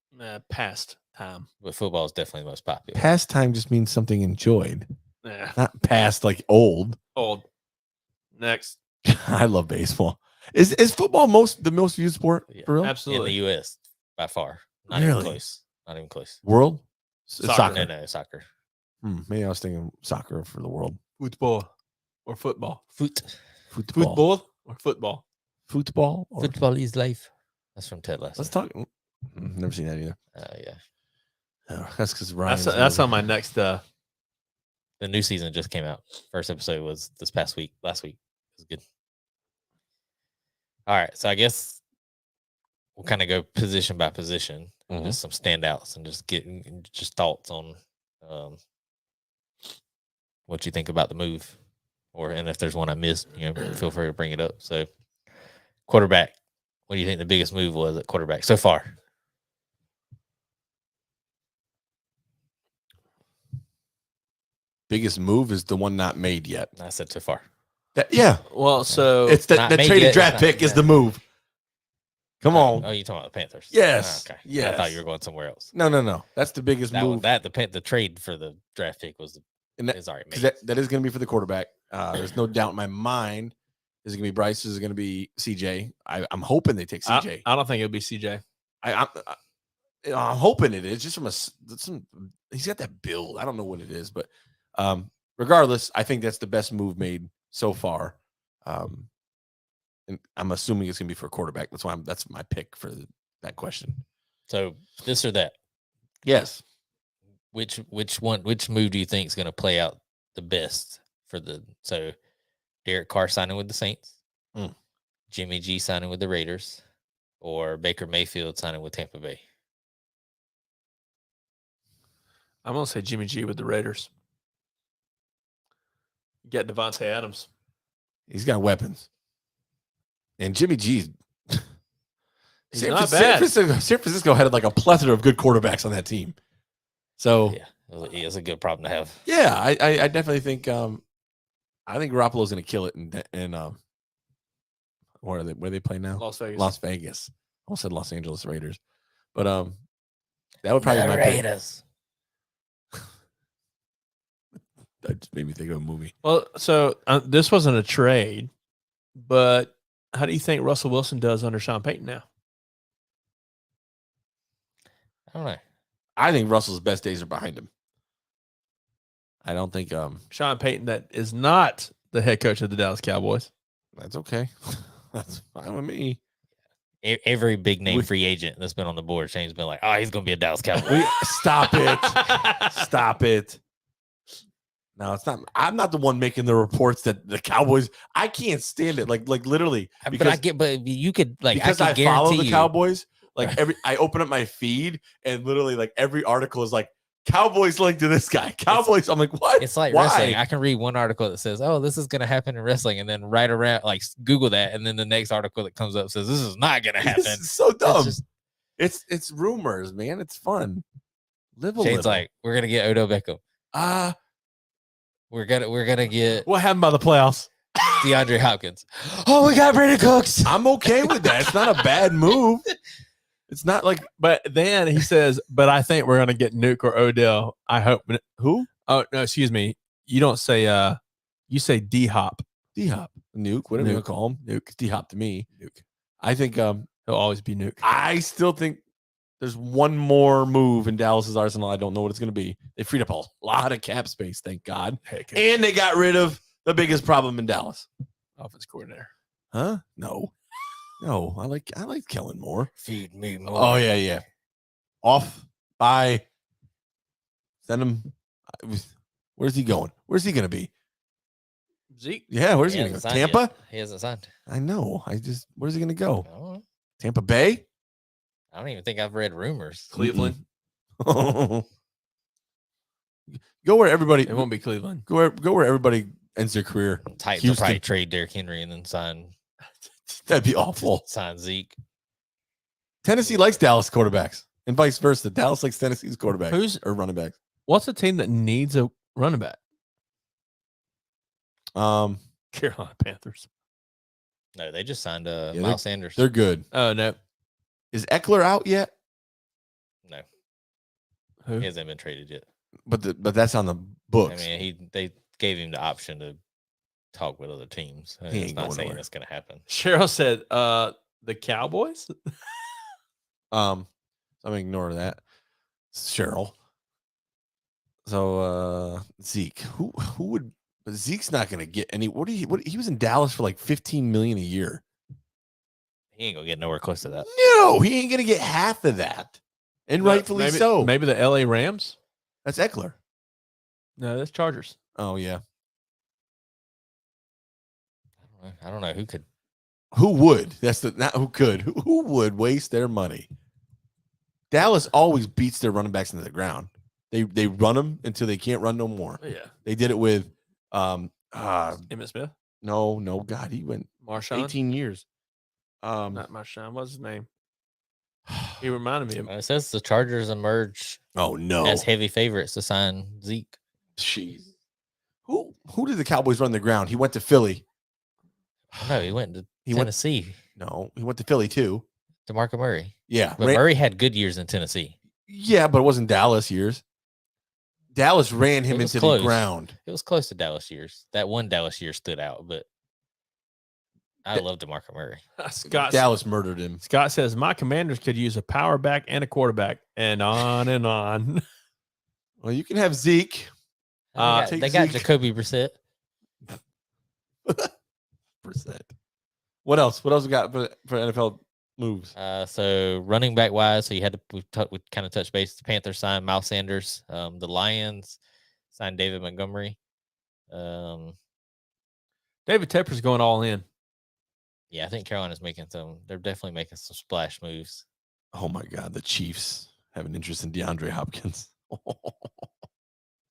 Past time. football is definitely the most popular. Pastime just means something enjoyed, Yeah. not past like old. Old. Next. I love baseball. Is football the most viewed sport Yeah, for real? Absolutely. In the U.S. by far. Not Really? even close. Not even close. World? It's Soccer. No, soccer. Maybe I was thinking soccer for the world. Football or football. Football. Football or football. Football? Or, Football is life. That's from Ted Lasso. let's talk. Never seen that either. Yeah. Oh, that's because Ryan. That's on my next. The new season just came out. First episode was last week. It was good. All right. So I guess we'll kind of go position by position, just some standouts and just getting thoughts on what you think about the move, and if there's one I missed, feel free to bring it up. So, quarterback, what do you think the biggest move was at quarterback so far? Biggest move is the one not made yet. I said so far. Yeah, Well, so it's not the made traded yet, draft it's pick not- is the move. Come on. Oh, you talking about the Panthers? Yes, Okay. I yes. thought you were going somewhere else. No. That's the biggest That move. the trade for the draft pick was And that- is already 'cause made. that is going to be for the quarterback. There's no doubt in my mind. Is it going to be Bryce? Is it going to be CJ? I'm hoping they take CJ. I don't think it'll be CJ. I'm hoping it is just from he's got that build. I don't know what it is, but regardless, I think that's the best move made so far. And I'm assuming it's gonna be for a quarterback. That's my pick for that question. So this or that. Yes. Which move do you think is going to play out the best for Derek Carr signing with the Saints, Jimmy G signing with the Raiders, or Baker Mayfield signing with Tampa Bay? I'm gonna say Jimmy G with the Raiders. Get Devontae Adams. He's got weapons. And Jimmy G's He's not bad. San Francisco had like a plethora of good quarterbacks on that team. So Yeah, it's a good problem to have. yeah, I definitely think I think Garoppolo's gonna kill it in where they play now? Las Vegas. Las Vegas. I almost said Los Angeles Raiders. But that would probably be my pick. Raiders. That just made me think of a movie. Well, so this wasn't a trade, but how do you think Russell Wilson does under Sean Payton now? I don't know. I think Russell's best days are behind him. I don't think Sean Payton, that is not the head coach of the Dallas Cowboys. that's okay. That's fine with me. Every big name free agent that's been on the board, Shane's been like, "Oh, he's going to be a Dallas Cowboy." Stop it. Stop it. No, it's not. I'm not the one making the reports that the Cowboys. I can't stand it. Like literally. But you could like because I I can follow guarantee the you. Cowboys. like I open up my feed and literally like every article is like Cowboys linked to this guy. Cowboys. I'm like, what? It's like Why? wrestling. I can read one article that says, "Oh, this is going to happen in wrestling," and then right around, like Google that, and then the next article that comes up says, "This is not going to happen." This is so dumb. It's It's rumors, man. It's fun. Live a Shane's little. like, "We're gonna get Odell Beckham. We're gonna get What happened by the playoffs? DeAndre Hopkins. Oh, we got Brandon Cooks. I'm okay with that. It's not a bad move. It's not like, But then he says, "But I think we're gonna get Nuke or Odell. I hope." who? Oh no, excuse me. You don't say. You say D Hop. D-Hop, Nuke, whatever you Nuke. want to call him. Nuke, D-Hop to me. Nuke. I think He'll always be Nuke. I still think there's one more move in Dallas's arsenal. I don't know what it's going to be. They freed up a lot of cap space, thank God, Heck, and they got rid of the biggest problem in Dallas. offense coordinator. Huh? No. I like Kellen Moore. Feed me more. Oh yeah. Off by. Send him. Where's he going? Where's he going to be? Zeke. Yeah, where's He he going to hasn't go? signed Tampa? yet. He hasn't signed. I know. Where's he going to go? I don't know. Tampa Bay? I don't even think I've read rumors. Cleveland. Go where everybody. It won't be Cleveland. Go where everybody ends their career. Titans will Houston. probably trade Derrick Henry and then That'd be awful. sign Zeke. Tennessee likes Dallas quarterbacks, and vice versa. Dallas likes Tennessee's quarterbacks Who's- or running backs. What's a team that needs a running back? Carolina Panthers. No, they just signed they're- Miles Sanders. They're good. Oh no. Is Eckler out yet? No, Who? he hasn't been traded yet. But that's on the books. I mean, they gave him the option to talk with other teams. He It's ain't not going saying nowhere. that's going to happen. Cheryl said, the Cowboys? I'm gonna ignore that. Cheryl. So Zeke, who would? But Zeke's not gonna get any. What he was in Dallas for like $15 million a year. He ain't gonna get nowhere close to that. No, he ain't gonna get half of that, and rightfully maybe, so. Maybe the LA Rams? That's Eckler. No, that's Chargers. Oh yeah. I don't know who could. Who would? That's the not who could. Who would waste their money? Dallas always beats their running backs into the ground. They run them until they can't run no more. Yeah. They did it with Emmitt Smith? no, God, he went Marshawn? 18 years. Not Marshawn. What's his name? He reminded me of It says the Chargers emerge Oh no. as heavy favorites to sign Zeke. Jeez. Who did the Cowboys run the ground? He went to Philly. No, he went to He went- Tennessee. No, he went to Philly too. DeMarco Murray. Yeah. But Murray had good years in Tennessee. Yeah, but it wasn't Dallas years. Dallas ran him It was into close. the ground. It was close to Dallas years. That one Dallas year stood out, but I love DeMarco Murray. Scott. Dallas murdered him. Scott says, my Commanders could use a power back and a quarterback, and on and on. Well, you can have Zeke. They got Zeke. Jacoby Brissett. Percent. What else? What else we got for NFL moves? So running back wise, so you had to we kind of touched base. The Panthers signed Miles Sanders. The Lions signed David Montgomery. David Tepper's going all in. Yeah, I think Carolina's making some. They're definitely making some splash moves. Oh my God, the Chiefs have an interest in DeAndre Hopkins.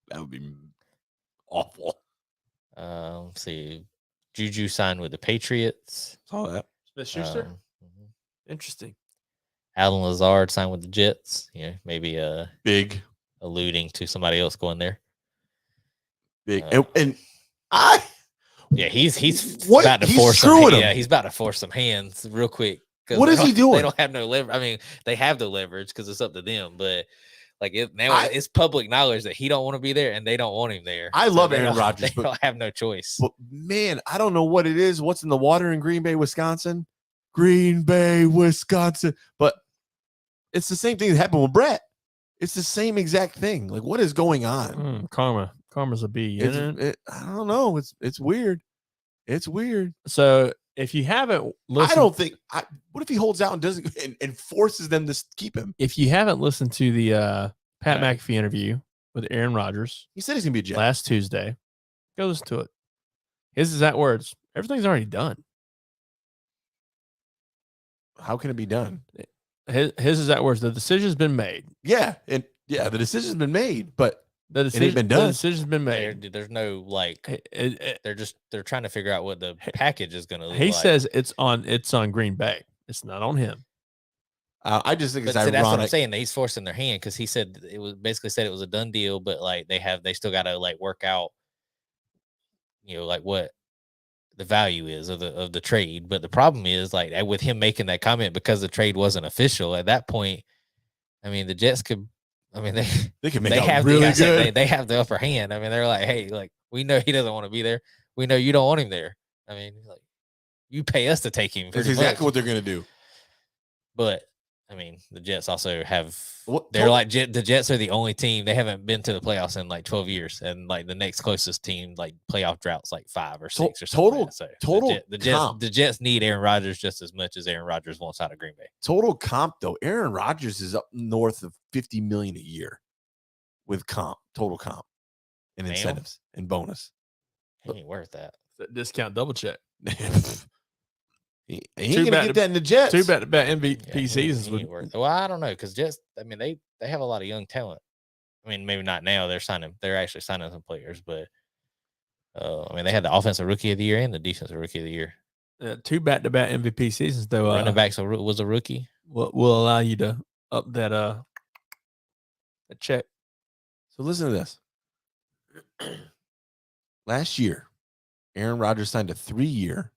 That would be awful. Let's see, Juju signed with the Patriots. Saw that. Smith Schuster? Mhm. Interesting. Alan Lazard signed with the Jets. You know, maybe Big. alluding to somebody else going there. Big. Uh, And I Yeah, he's What? about to He's force screwing some. him. Yeah, he's about to force some hands real quick. 'Cause What they is he don't- doing? They don't have no leverage. I mean, they have the leverage because it's up to them. But like now, I- it's public knowledge that he don't want to be there, and they don't want him there. I love they Aaron don't- Rodgers, They but- don't have no choice. But man, I don't know what it is. What's in the water in Green Bay, Wisconsin? Green Bay, Wisconsin. But it's the same thing that happened with Brett. It's the same exact thing. Like, what is going on? Karma. Karma's a bee. It's, Isn't it? I don't know. It's weird. It's weird. So if you haven't listened, I don't think. What if he holds out and doesn't and forces them to keep him? if you haven't listened to the Pat Right. McAfee interview with Aaron Rodgers He said he's gonna be a Jet. last Tuesday, go listen to it. His exact words: "Everything's already done." How can it be done? his is that words. The decision's been made. Yeah, and the decision's been made, but The it ain't been done. The decision's been made. There's no like. They're trying to figure out what the package is going to look he like. says it's on Green Bay. It's not on him. I just think it's ironic. That's what I'm saying. That he's forcing their hand because he said it was a done deal, but like they still got to like work out, like what the value is of the trade. But the problem is like with him making that comment because the trade wasn't official at that point. I mean, the Jets could. I mean, they can make they have really good. They have the upper hand. I mean, they're like, hey, like we know he doesn't want to be there. We know you don't want him there. I mean, like you pay us to take him. That's exactly what they're gonna do. But I mean, the Jets also have. They're like the Jets are the only team they haven't been to the playoffs in like 12 years, and like the next closest team like playoff droughts like 5 or 6 or something. The Jets need Aaron Rodgers just as much as Aaron Rodgers wants out of Green Bay. Total comp though, Aaron Rodgers is up north of $50 million a year with total comp, and incentives and bonus. He ain't worth that. Discount double check. He ain't gonna get that in the Jets. 2 back-to-back MVP seasons would worth. Well, I don't know because Jets. I mean, they have a lot of young talent. I mean, maybe not now. They're actually signing some players, but I mean, they had the offensive rookie of the year and the defensive rookie of the year. 2 back-to-back MVP seasons though. Running backs was a rookie. Will allow you to up that check. So listen to this. Last year, Aaron Rodgers signed a 3-year,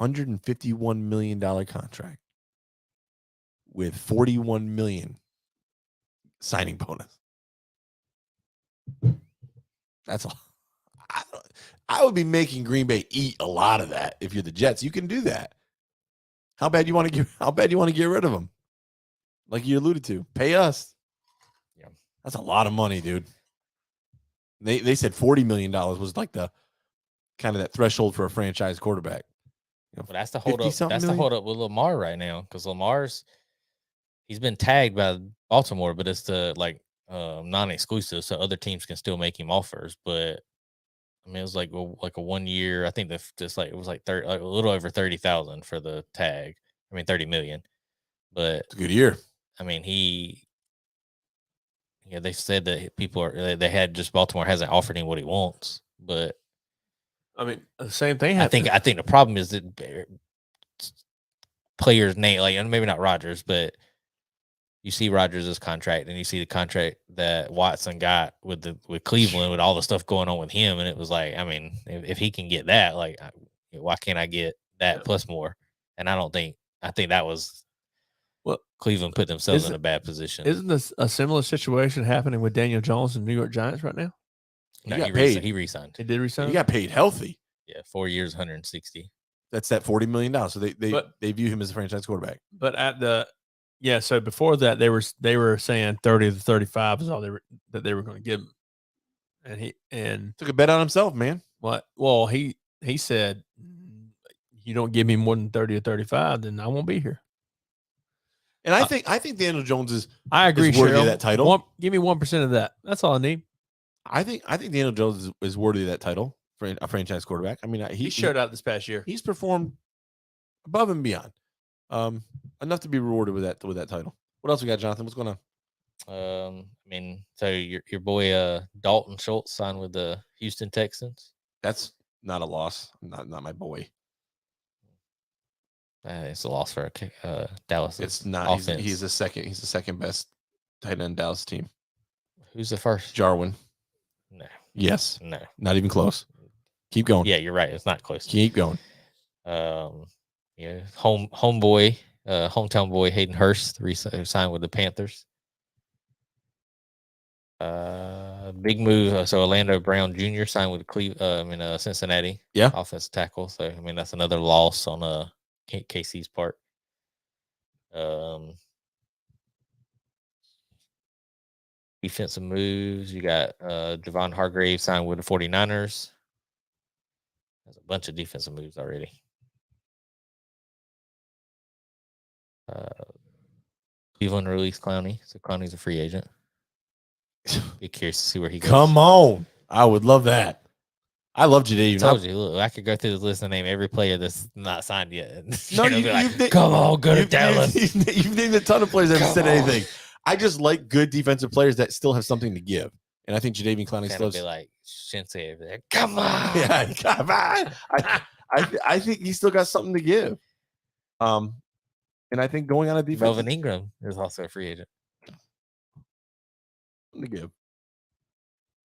$151 million contract with $41 million signing bonus. That's all. I would be making Green Bay eat a lot of that. If you're the Jets, you can do that. How bad you want to get rid of them? Like you alluded to, pay us. Yeah, that's a lot of money, dude. They said $40 million was like the kind of that threshold for a franchise quarterback. Well, that's the hold up. That's the hold up with Lamar right now because he's been tagged by Baltimore, but it's the like non-exclusive, so other teams can still make him offers. But I mean, it was like a 1 year. I think it was like a little over 30,000 for the tag. I mean, 30 million. But it's a good year. I mean, they said that they had just Baltimore hasn't offered him what he wants, but. I mean, the same thing. I think the problem is that players name, like maybe not Rodgers, but you see Rodgers' contract and you see the contract that Watson got with Cleveland with all the stuff going on with him, and it was like, I mean, if he can get that, like, why can't I get that plus more? And I think that was Cleveland put themselves in a bad position. Isn't this a similar situation happening with Daniel Jones and New York Giants right now? No, he got paid. He re-signed. He did resign. He got paid healthy. Yeah, 4 years, 160. That's that $40 million. So they view him as a franchise quarterback. But so before that they were saying 30 to 35 is all that they were going to give him, and he took a bet on himself, man. What? Well, he said, you don't give me more than 30 or 35, then I won't be here. And I think Daniel Jones is. I agree. Is worthy of that title. Give me 1% of that. That's all I need. I think Daniel Jones is worthy of that title for a franchise quarterback. I mean, he showed out this past year. He's performed above and beyond, enough to be rewarded with that title. What else we got, Jonathan? What's going on? I mean, so your boy Dalton Schultz signed with the Houston Texans. That's not a loss. Not my boy. It's a loss for Dallas. It's not. He's the second. He's the second best tight end Dallas team. Who's the first? Jarwin. No. Yes. No. Not even close. Keep going. Yeah, you're right. It's not close. Keep going. Hometown boy Hayden Hurst signed with the Panthers. Big move. So Orlando Brown Jr. signed with Cincinnati. Yeah. Offensive tackle. So I mean that's another loss on KC's part. Defensive moves. You got Javon Hargrave signed with the 49ers. There's a bunch of defensive moves already. Cleveland released Clowney, so Clowney's a free agent. Be curious to see where he goes. Come on. I would love that. I love I Jadeveon. told you, look, I could go through this list and name every player that's not signed yet. No, Shane will you- be like, you've na- come on, go to Dallas. You've named a ton of players that haven't Come said on. anything. I just like good defensive players that still have something to give. And I think Jadeveon Clowney Shane still will be like, Shinsei over there. Come on. yeah, come on. I think he's still got something to give. And I think going on a defense Melvin Ingram is also a free agent. to give.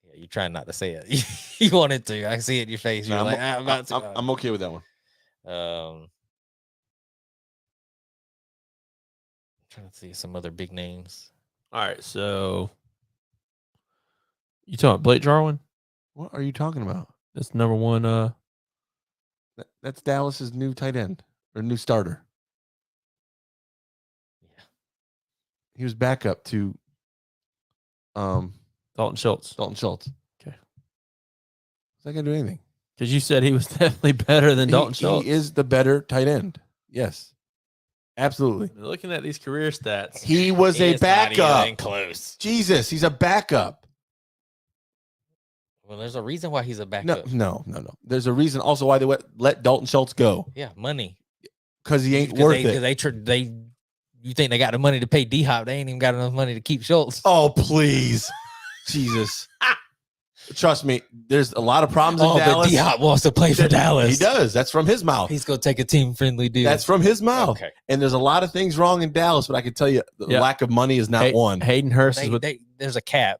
Yeah, you trying not to say it. You wanted to. I see it in your face. You're Nah, like, I'm about to. I'm okay with that one. Trying to see some other big names. All right, so you talking about Blake Jarwin? What are you talking about? That's number one. That's Dallas's new tight end or new starter. Yeah. He was backup to Dalton Schultz. Dalton Schultz. Okay. Is that gonna do anything? Because you said he was definitely better than Dalton Schultz. He is the better tight end. Yes. Absolutely. Looking at these career stats, He was a It's not backup. even close. Jesus, he's a backup. Well, there's a reason why he's a No, backup. no. There's a reason also why they let Dalton Schultz go. Yeah, money. Because he ain't worth it. They you think they got the money to pay D Hop? They ain't even got enough money to keep Schultz. Oh, please. Jesus. Trust me, there's a lot of problems in But Dallas. D Hop wants to play for Dallas. He does. That's from his mouth. He's gonna take a team friendly deal. That's from his mouth. Okay. And there's a lot of things wrong in Dallas, but I can tell you the Yeah. lack of money is not one. Hayden Hurst is with There's a cap.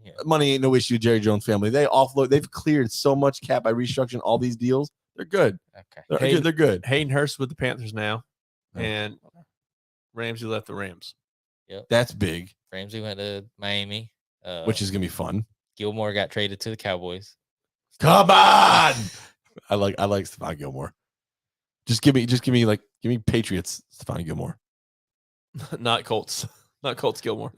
Yeah. Money ain't no issue, Jerry Jones family. They offload, they've cleared so much cap by restructuring all these deals. They're good. Okay. They're Hayden- good. They're good. Hayden Hurst with the Panthers now, Oh. and Ramsey left the Rams. That's big, Ramsey went to Miami. which is gonna be fun. Gilmore got traded to the Cowboys. Come on. I like Stephon Gilmore. Give me Patriots, Stephon Gilmore. Not Colts. Not Colts Gilmore.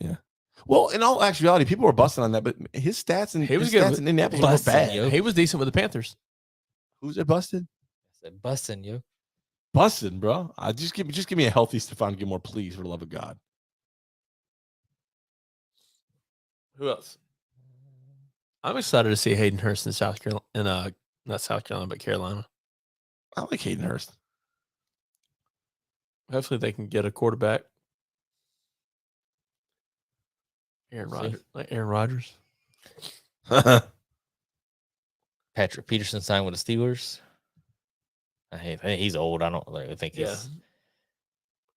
Well, in all actuality, people were busting on that, but his stats and He was his good stats with- in Indianapolis busting, were bad. yo. He was decent with the Panthers. Who's it busted? I said, busting you. Busting, bro. Just give me a healthy Stephon Gilmore, please, for the love of God. Who else? I'm excited to see Hayden Hurst in South Carolina, not South Carolina, but Carolina. I like Hayden Hurst. Hopefully, they can get a quarterback. Aaron See? Rodgers, like Aaron Rodgers. Patrick Peterson signed with the Steelers. I think he's old. I don't really think Yeah.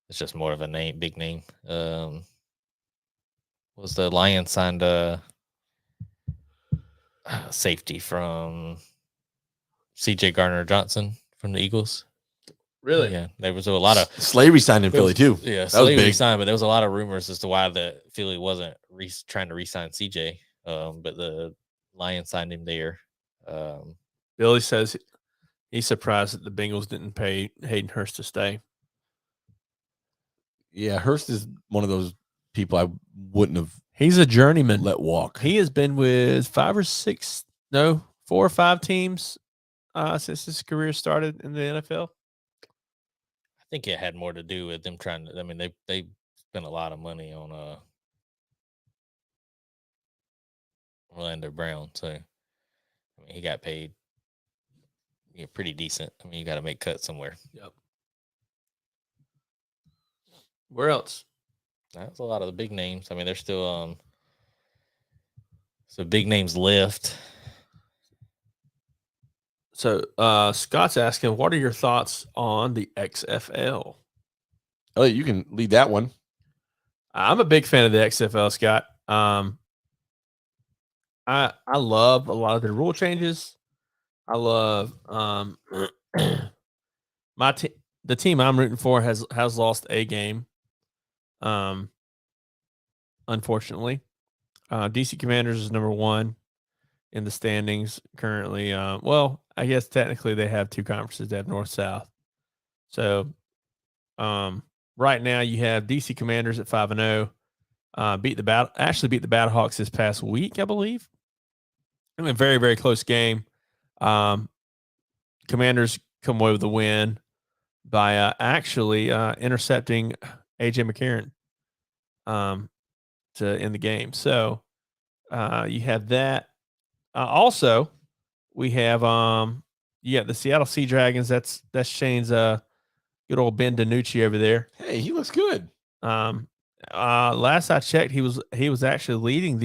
it's just more of a name, big name. Was the Lions signed safety from CJ Garner Johnson from the Eagles? Really? Yeah, there was a lot of Slavery signed in Philly too. Yeah, That was Slavery big. signed, but there was a lot of rumors as to why the Philly wasn't trying to re-sign CJ. But the Lions signed him there. Billy says he's surprised that the Bengals didn't pay Hayden Hurst to stay. Yeah, Hurst is one of those people I wouldn't have He's a journeyman. let walk. He has been with 4 or 5 teams since his career started in the NFL. I think it had more to do with them trying to. I mean, they spent a lot of money on Orlando Brown, so I mean, he got paid pretty decent. I mean, you got to make cuts somewhere. Yep. Where else? That's a lot of the big names. I mean, there's still so big names left. So Scott's asking, what are your thoughts on the XFL? Oh, you can lead that one. I'm a big fan of the XFL, Scott. I love a lot of the rule changes. I love the team I'm rooting for has lost a game. Unfortunately, DC Commanders is number 1 in the standings currently. Well, I guess technically they have 2 conferences. They have North South. So, right now you have DC Commanders at 5-0. Beat the Battlehawks this past week, I believe. In a very, very close game. Commanders come away with the win by actually intercepting AJ McCarron to end the game. So you have that. Also, we have the Seattle Sea Dragons. That's Shane's good old Ben DiNucci over there. Hey, he looks good. Last I checked, he was actually leading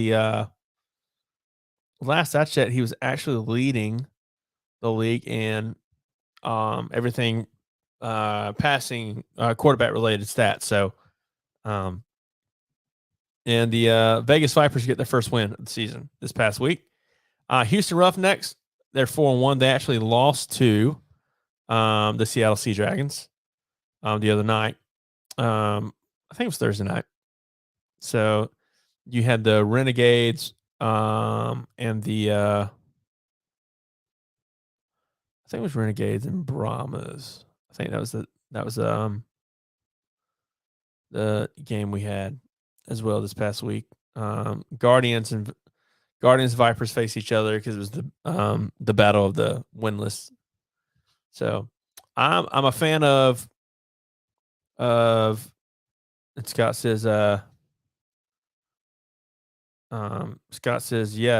the league in everything passing quarterback related stats. So and the Vegas Vipers get their first win of the season this past week. Houston Roughnecks, they're 4-1. They actually lost to the Seattle Sea Dragons the other night. I think it was Thursday night. So you had the Renegades and the I think it was Renegades and Brahmas. I think that was the game we had as well this past week. Guardians Vipers face each other because it was the battle of the winless. So I'm a fan of and Scott says yeah,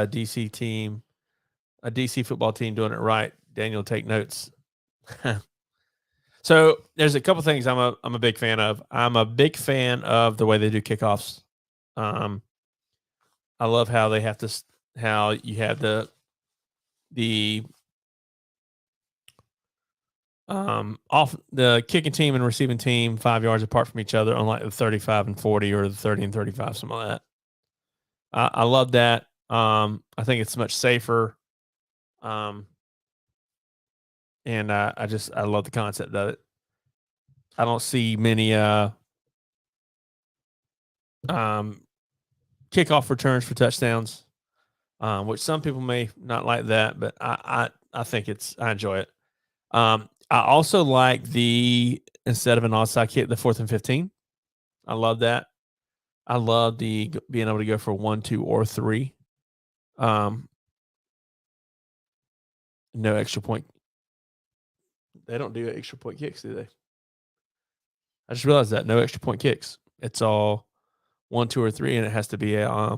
a DC football team doing it right. Daniel, take notes. So there's a couple things I'm a big fan of. I'm a big fan of the way they do kickoffs. I love how they have to how you have the off the kicking team and receiving team 5 yards apart from each other, unlike the 35 and 40 or the 30 and 35, something like that. I love that. I think it's much safer. And I love the concept of it. I don't see many kickoff returns for touchdowns, which some people may not like that, but I think I enjoy it. I also like instead of an onside kick, the 4th and 15. I love that. I love being able to go for 1, 2, or 3. No extra point. They don't do extra point kicks, do they? I just realized that no extra point kicks. It's all 1, 2, or 3, and it has to be a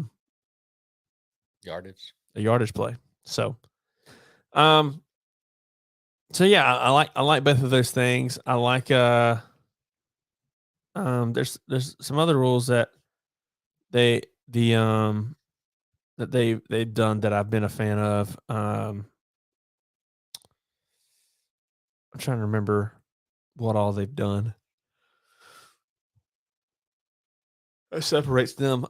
yardage play. So, so yeah, I like both of those things. I like there's some other rules that they've done that I've been a fan of. I'm trying to remember what all they've done. It separates them.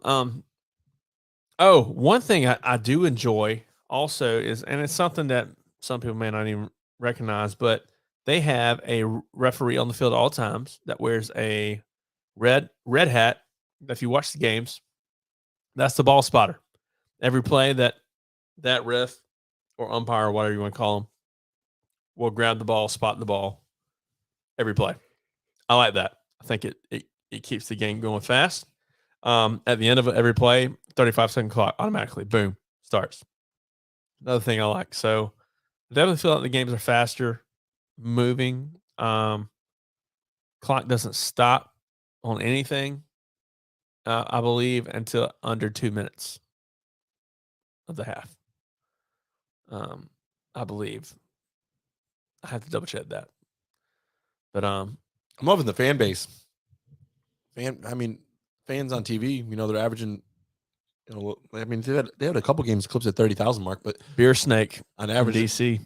One thing I do enjoy also is, and it's something that some people may not even recognize, but they have a referee on the field at all times that wears a red hat. If you watch the games, that's the ball spotter. Every play that ref or umpire or whatever you want to call them will grab the ball, spot the ball. Every play. I like that. I think it keeps the game going fast. At the end of every play, 35-second clock automatically, boom, starts. Another thing I like. So I definitely feel like the games are faster moving. Clock doesn't stop on anything, I believe, until under 2 minutes of the half. I believe. I have to double check that. But I'm loving the fan base. Fans on TV, they're averaging, they had a couple games clips at 30,000 mark, but Beer Snake on average, DC,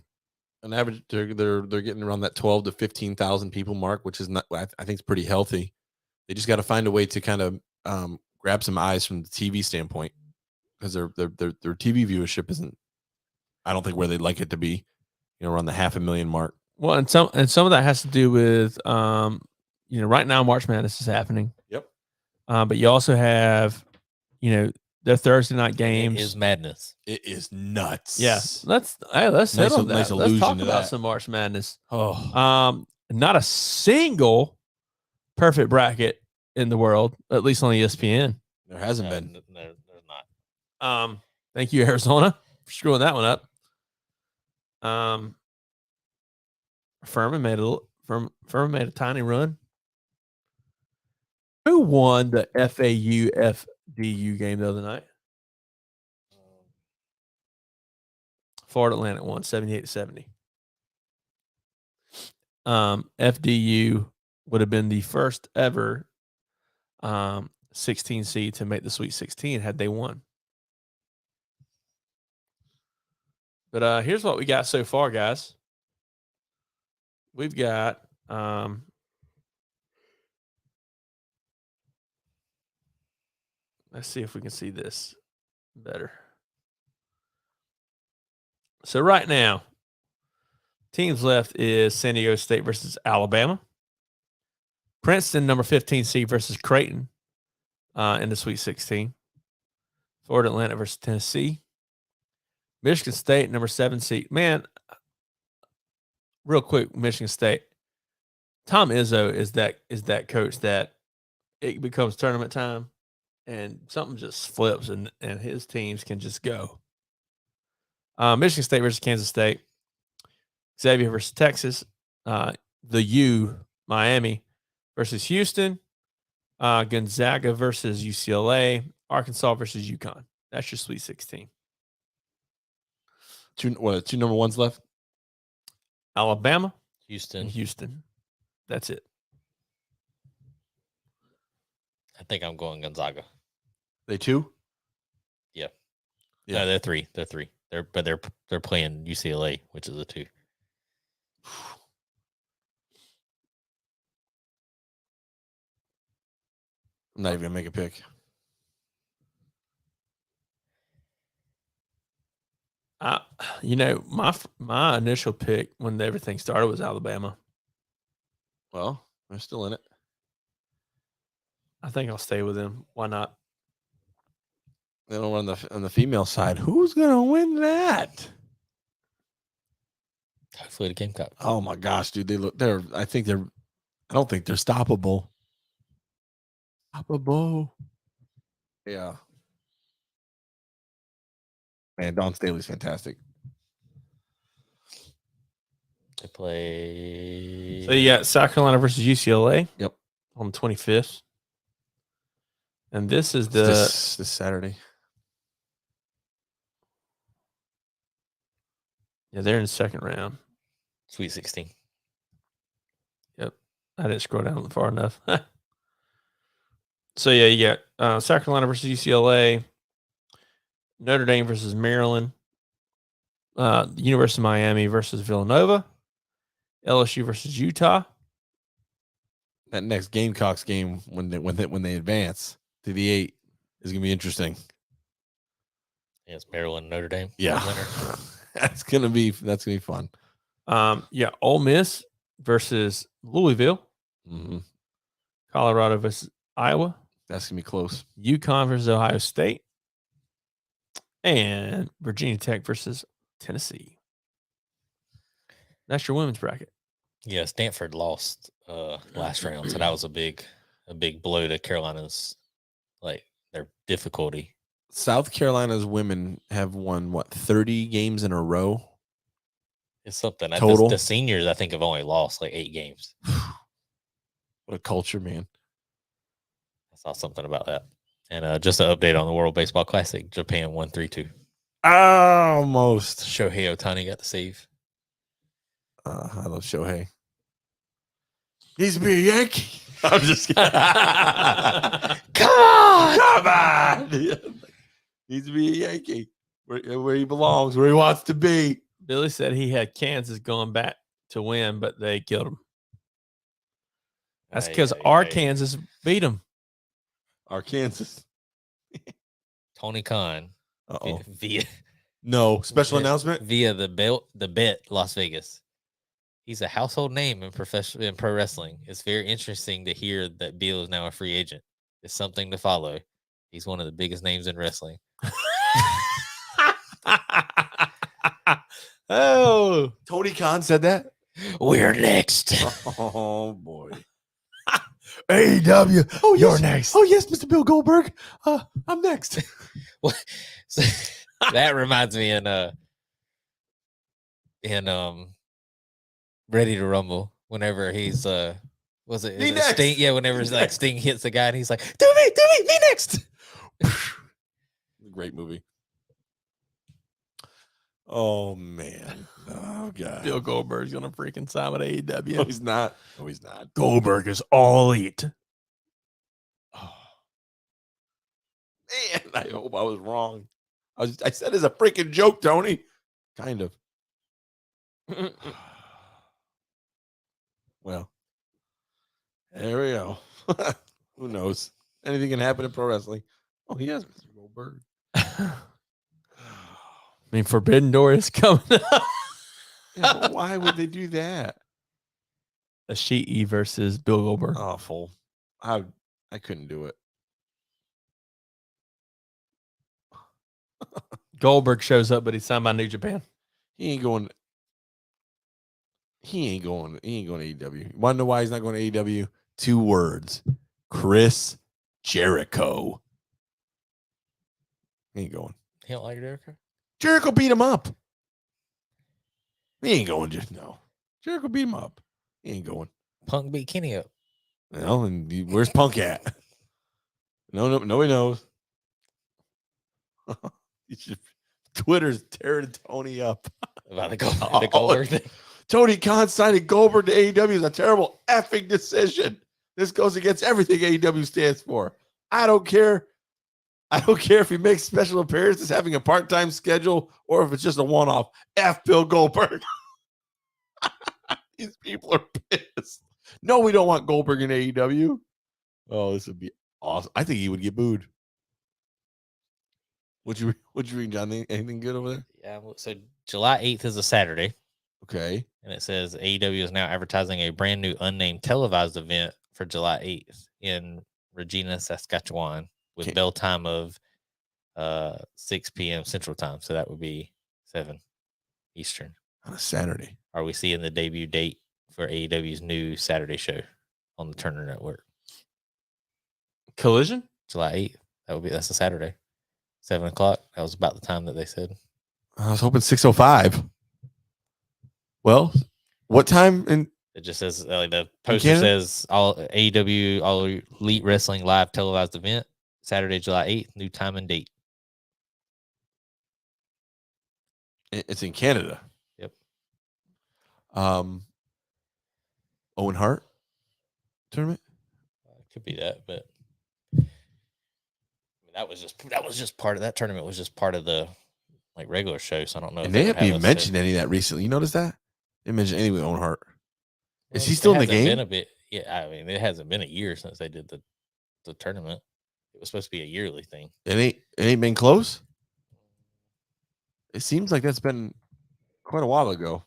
on average, they're getting around that 12 to 15,000 people mark, which is not, I think it's pretty healthy. They just got to find a way to kind of grab some eyes from the TV standpoint, because their TV viewership isn't, I don't think, where they'd like it to be, around the 500,000 mark. Well, and some of that has to do with right now March Madness is happening. Yep. But you also have, their Thursday night games. It is madness. It is nuts. Yeah. Let's settle that. Nice Let's talk about some March Madness. Not a single perfect bracket in the world, at least on ESPN. There hasn't been. There's not. Thank you, Arizona, for screwing that one up. Furman made a tiny run. Who won the FAU FDU game the other night? Florida Atlantic won 78-70. FDU would have been the first ever 16 seed to make the Sweet 16 had they won. But here's what we got so far, guys. We've got let's see if we can see this better. So right now, teams left is San Diego State versus Alabama. Princeton, number 15 seed versus Creighton in the Sweet 16. Florida Atlantic versus Tennessee. Michigan State, number 7 seed. Man, real quick, Michigan State. Tom Izzo is that coach that it becomes tournament time and something just flips and his teams can just go. Michigan State versus Kansas State. Xavier versus Texas. The U, Miami versus Houston. Gonzaga versus UCLA. Arkansas versus UConn. That's your Sweet 16. Two number ones left? Alabama, Houston. and Houston. That's it. I think I'm going Gonzaga. They 2? Yeah. Yeah. No, they're 3. They're 3. They're playing UCLA, which is a 2. I'm not even gonna make a pick. My initial pick when everything started was Alabama. Well, they're still in it. I think I'll stay with them. Why not? Then on the female side, who's gonna win that? Hopefully the Gamecocks. Oh my gosh, dude! I don't think they're stoppable. Stoppable. Yeah. Man, Don Staley's fantastic. They play. So you got South Carolina versus UCLA. Yep. On the 25th. And this is this Saturday. Yeah, they're in the second round. Sweet 16. Yep. I didn't scroll down far enough. So, yeah, you got South Carolina versus UCLA, Notre Dame versus Maryland, University of Miami versus Villanova, LSU versus Utah. That next Gamecocks game when they advance to the 8 is gonna be interesting. Yeah, it's Maryland, Notre Dame. Yeah, Winner. that's gonna be fun. Yeah, Ole Miss versus Louisville, Mm-hmm. Colorado versus Iowa, That's gonna be close. UConn versus Ohio State, and Virginia Tech versus Tennessee. That's your women's bracket. Yeah, Stanford lost last round, so that was a big blow to Carolina's their difficulty. South Carolina's women have won 30 games in a row. It's something. Total. The seniors, I think, have only lost 8 games. What a culture, man. I saw something about that. And just an update on the World Baseball Classic. Japan won 3-2. Almost. Shohei Ohtani got the save. I love Shohei. He's to be a Yankee. I'm just kidding. Come on! Come on. Needs to be a Yankee. Where he belongs, where he wants to be. Billy said he had Kansas going back to win, but they killed him. That's because Arkansas beat him. Arkansas. Tony Khan. Uh-oh. Via No. Special announcement? Via the bet Las Vegas. He's a household name in pro wrestling. It's very interesting to hear that Beal is now a free agent. It's something to follow. He's one of the biggest names in wrestling. Oh, Tony Khan said that? We're next. Oh, boy. AEW. Oh, You're yes. next. Oh, yes, Mr. Bill Goldberg. I'm next. So, that reminds me in Ready to Rumble, whenever he's was it Me next. Sting? Yeah, whenever Sting hits the guy and he's like, do me next. Great movie. Oh man. Oh god. Bill Goldberg's gonna freaking sign with AEW. No, he's not. No, he's not. Goldberg is all elite. Oh. Man, I hope I was wrong. I said it's a freaking joke, Tony. Kind of. Well, there we go. Who knows? Anything can happen in pro wrestling. Oh, he has Mr. Goldberg. I mean, Forbidden Door is coming up. Yeah, but why would they do that? Ashii versus Bill Goldberg. Awful. I couldn't do it. Goldberg shows up, but he's signed by New Japan. He ain't going. He ain't going to AEW. You want to know why he's not going to AEW? 2 words. Chris Jericho. He ain't going. He don't like Jericho? Jericho beat him up. He ain't going. Just no. Jericho beat him up. He ain't going. Punk beat Kenny up. Well, and where's Punk at? Nobody knows. Twitter's tearing Tony up. About the Goldberg thing. Tony Khan signing Goldberg to AEW is a terrible effing decision. This goes against everything AEW stands for. I don't care. I don't care if he makes special appearances, having a part-time schedule, or if it's just a one-off. F Bill Goldberg. These people are pissed. No, we don't want Goldberg in AEW. Oh, this would be awesome. I think he would get booed. Would you read, John? Anything good over there? Yeah. So July 8th is a Saturday. Okay. And it says AEW is now advertising a brand new unnamed televised event for July 8th in Regina, Saskatchewan, with bell time of 6 p.m. Central Time. So that would be 7 Eastern. On a Saturday. Are we seeing the debut date for AEW's new Saturday show on the Turner Network? Collision? July 8th. That's a Saturday. 7 o'clock. That was about the time that they said. I was hoping 6:05. Well, what time? It just says the poster says all AEW All Elite Wrestling live televised event Saturday, July 8th. New time and date. It's in Canada. Yep. Owen Hart tournament. Could be that, but that was just part of that tournament. Was just part of the regular show. So I don't know. And they haven't even mentioned any of that recently. You notice that? They mentioned any with Owen Hart. Is he still in the game? Been a bit. Yeah, I mean, it hasn't been a year since they did the tournament. It was supposed to be a yearly thing. It ain't been close. It seems like that's been quite a while ago.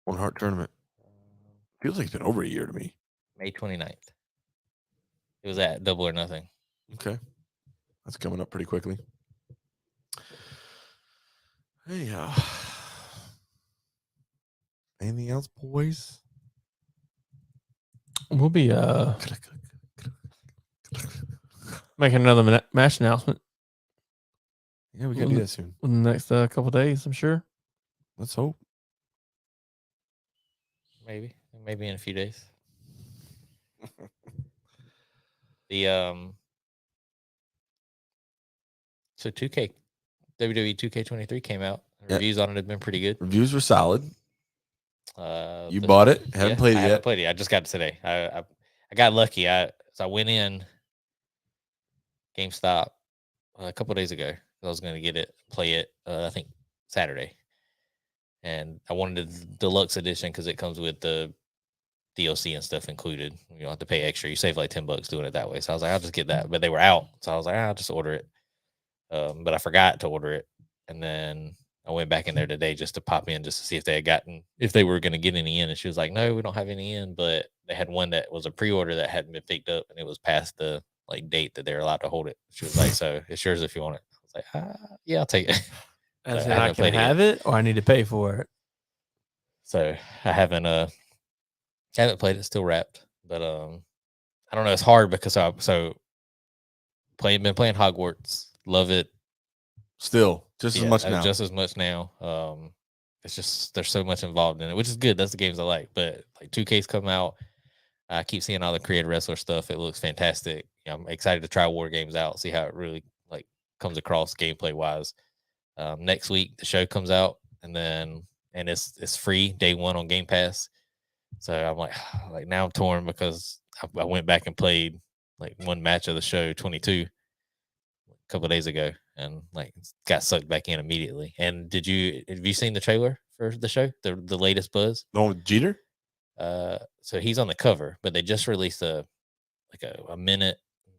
Owen Hart tournament. Feels like it's been over a year to me. May 29th. It was at Double or Nothing. Okay. That's coming up pretty quickly. Hey, anything else, boys? We'll be making another match announcement. Yeah, we gotta do that soon. In the next couple of days, I'm sure. Let's hope. Maybe in a few days. So 2K WWE 2K23 came out. Reviews on it have been pretty good. Reviews were solid. You bought it? Haven't played it yet. I haven't played it. I just got it today. I got lucky. So I went in GameStop a couple of days ago. I was going to get it, play it. I think Saturday, and I wanted the deluxe edition because it comes with the DLC and stuff included. You don't have to pay extra. You save like $10 doing it that way. So I was like, I'll just get that. But they were out, so I was like, I'll just order it. But I forgot to order it, and then I went back in there today just to pop in just to see if they were going to get any in. And she was like, no, we don't have any in, but they had one that was a pre-order that hadn't been picked up, and it was past the date that they're allowed to hold it. She was like, so it's yours if you want it. I was like, yeah, I'll take it. As in I can have it, or I need to pay for it. So I haven't played it, still wrapped, but I don't know. It's hard because been playing Hogwarts, love it. Still, just as much now. Just as much now. It's just there's so much involved in it, which is good. That's the games I like. But 2K's come out. I keep seeing all the creative wrestler stuff. It looks fantastic. I'm excited to try War Games out, see how it really comes across gameplay wise. Next week the show comes out, and it's free day one on Game Pass. So I'm like now I'm torn because I went back and played like one match of the show 22 a couple of days ago, and like got sucked back in immediately. And have you seen the trailer for the show, the latest buzz? The one with Jeter? So he's on the cover, but they just released a minute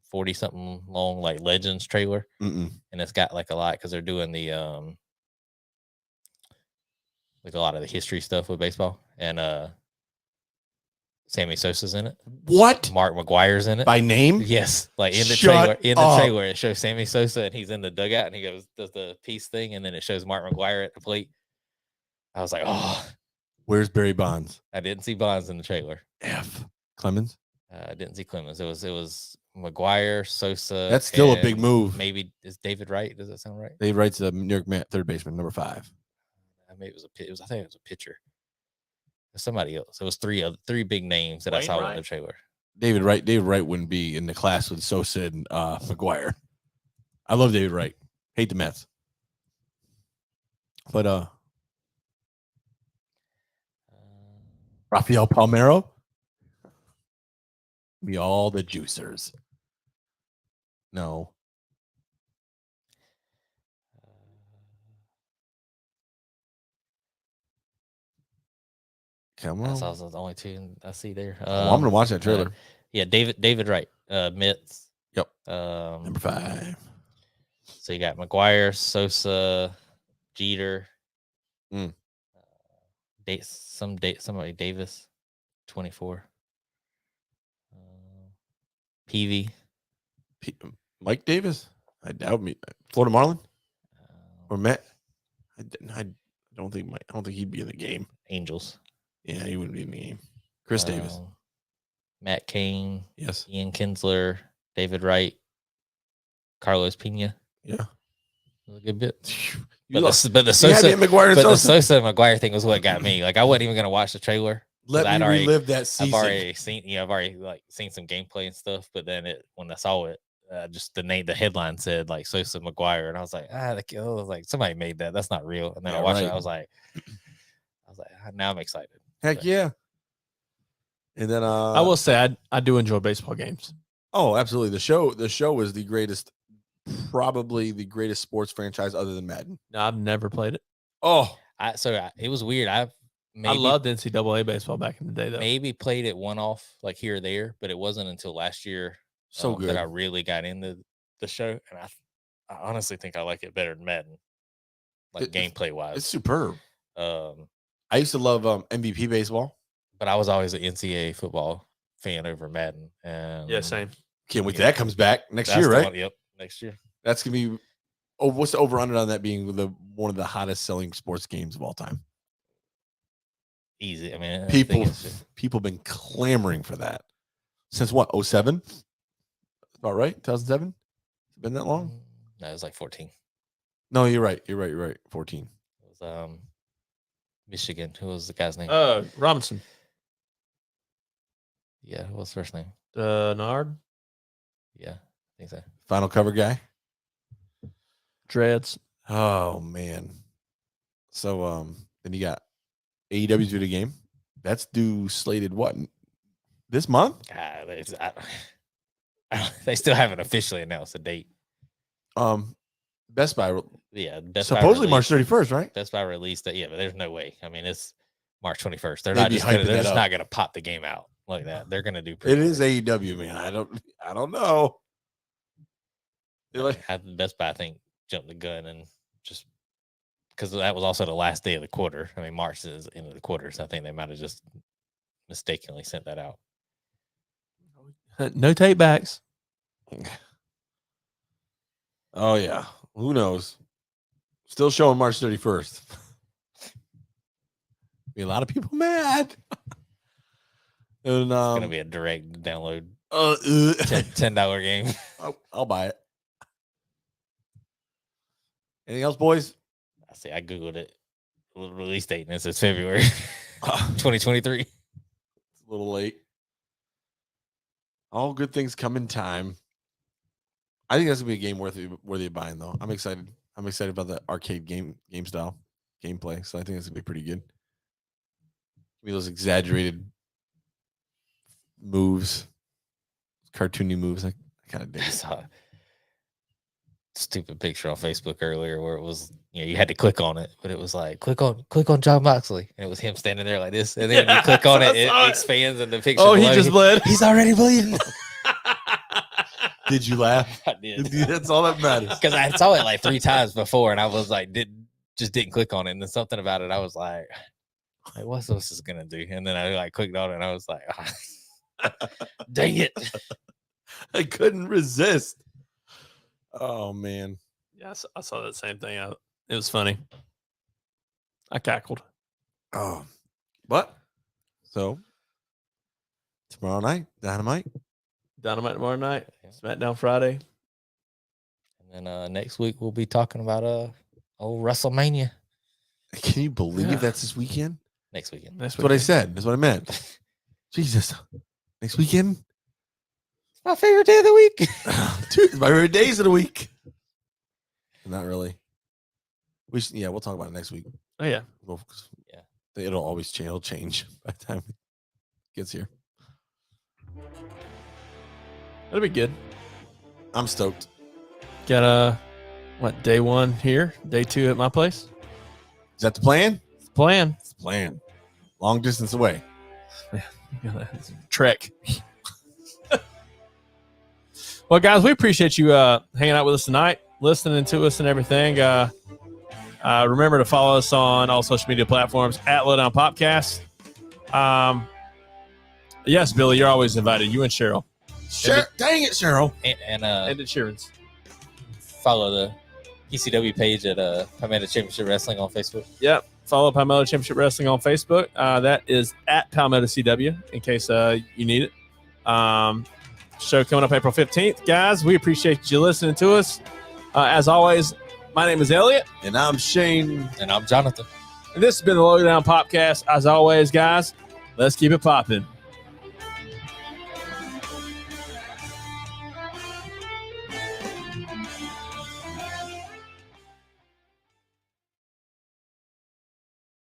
40 something long like Legends trailer. Mm-mm. And it's got like a lot because they're doing the like a lot of the history stuff with baseball, and Sammy Sosa's in it. What? Mark McGuire's in it By name? Yes, like in the Shut trailer it shows Sammy Sosa and he's in the dugout and he does the peace thing, and then it shows Mark McGuire at the plate. I was like, oh, Where's Barry Bonds? I didn't see Bonds in the trailer. F. Clemens? I didn't see Clemens. It was McGuire, Sosa. That's still a big and move. Maybe is David Wright? Does that sound right? Dave Wright's the New York third baseman, number 5. Maybe it was I think it was a pitcher. Somebody else. It was three big names that I saw in the trailer. David Wright wouldn't be in the class with Sosa and McGuire. I love David Wright. Hate the Mets. But Rafael Palmeiro be all the juicers. No. Come on. That's the only two I see there. I'm gonna watch that trailer. Yeah, David Wright, Mets. Yep. Number 5. So you got McGuire, Sosa, Jeter. Somebody Davis, 24. Peavy. Mike Davis. I doubt me. Florida Marlin or Matt. I don't think he'd be in the game. Angels. Yeah, he wouldn't be in the game. Chris Davis. Matt Cain. Yes. Ian Kinsler. David Wright. Carlos Pena. Yeah. A good bit. The the Sosa and McGuire thing was what got me. Like I wasn't even gonna watch the trailer. Let me relive that season. I've already seen some gameplay and stuff, but then when I saw it, just the headline said like Sosa McGuire, and I was like, somebody made that. That's not real. And then I watched it. I was like, now I'm excited. Heck yeah. And then I will say I do enjoy baseball games. Oh, absolutely. The show is the greatest, probably the greatest sports franchise other than Madden. No, I've never played it. Oh, it was weird. I loved NCAA baseball back in the day, though. Maybe played it one off like here or there, but it wasn't until last year good that I really got into the show, and I honestly think I like it better than Madden, gameplay wise. It's superb. I used to love MVP baseball, but I was always an NCAA football fan over Madden. And yeah, same. Can't wait till that comes back next year, right? Yep, next year. That's gonna be. Oh, what's the over under on that being one of the hottest selling sports games of all time? Easy. I mean, people been clamoring for that since what? 07? About right? 2007? Been that long? No, it was like 14. No, you're right. 14. It was Michigan. Who was the guy's name? Robinson. Yeah, what's his first name? Nard. Yeah, I think so. Final cover guy. Dreads. Oh man. So then you got AEW's due the game. That's due slated what? This month? They still haven't officially announced a date. Best Buy. Yeah, supposedly March 31st, right? Best Buy released that. Yeah, but there's no way. I mean, it's March 21st. They're just not gonna pop the game out like that. They're gonna do. It is AEW, man. I don't know. Best Buy, I think, jumped the gun and just because that was also the last day of the quarter. I mean, March is the end of the quarter, so I think they might have just mistakenly sent that out. No take backs. Oh yeah, who knows? Still showing March 31st. Be a lot of people mad. And it's gonna be a direct download. $10 game. I'll buy it. Anything else, boys? I see. I googled it. Release date, and it says February 2023. It's a little late. All good things come in time. I think that's gonna be a game worthy of buying though. I'm excited. I'm excited about the arcade game style gameplay. So I think it's gonna be pretty good. Give me those exaggerated moves, cartoony moves. I kind of dig I it. saw a stupid picture on Facebook earlier where it was, you had to click on it, but it was like click on John Moxley, and it was him standing there like this, and then you click on it, it expands, and the picture. Oh, he below, just bled. He's already bleeding. Did you laugh? I did. That's all that matters. Because I saw it like 3 times before, and I was like, didn't click on it, and then something about it, I was like what's this gonna do? And then I like clicked on it, and I was like, dang it. I couldn't resist. Oh man. Yeah, I saw that same thing. It was funny. I cackled. Oh, what? So tomorrow night, Dynamite tomorrow night. SmackDown Friday. And then next week we'll be talking about old WrestleMania. Can you believe that's this weekend? Next weekend. That's what I said. That's what I meant. Jesus. Next weekend? It's my favorite day of the week. Dude, it's my favorite days of the week. Not really. We'll talk about it next week. Oh yeah. It'll always change. It'll change by the time it gets here. That'll be good. I'm stoked. Got day 1 here, day 2 at my place. Is that the plan? It's the plan. It's the plan. Long distance away. Trek. Well, guys, we appreciate you hanging out with us tonight, listening to us and everything. Remember to follow us on all social media platforms at Lowdown Popcast. Yes, Billy, you're always invited. You and Cheryl. Dang it, Cheryl. And the Sheerans. follow the PCW page at Palmetto Championship Wrestling on Facebook. Yep. Follow Palmetto Championship Wrestling on Facebook. That is at Palmetto CW in case you need it. Show coming up April 15th. Guys, we appreciate you listening to us. As always, my name is Elliot. And I'm Shane. And I'm Jonathan. And this has been the Lowdown Popcast. As always, guys, let's keep it popping.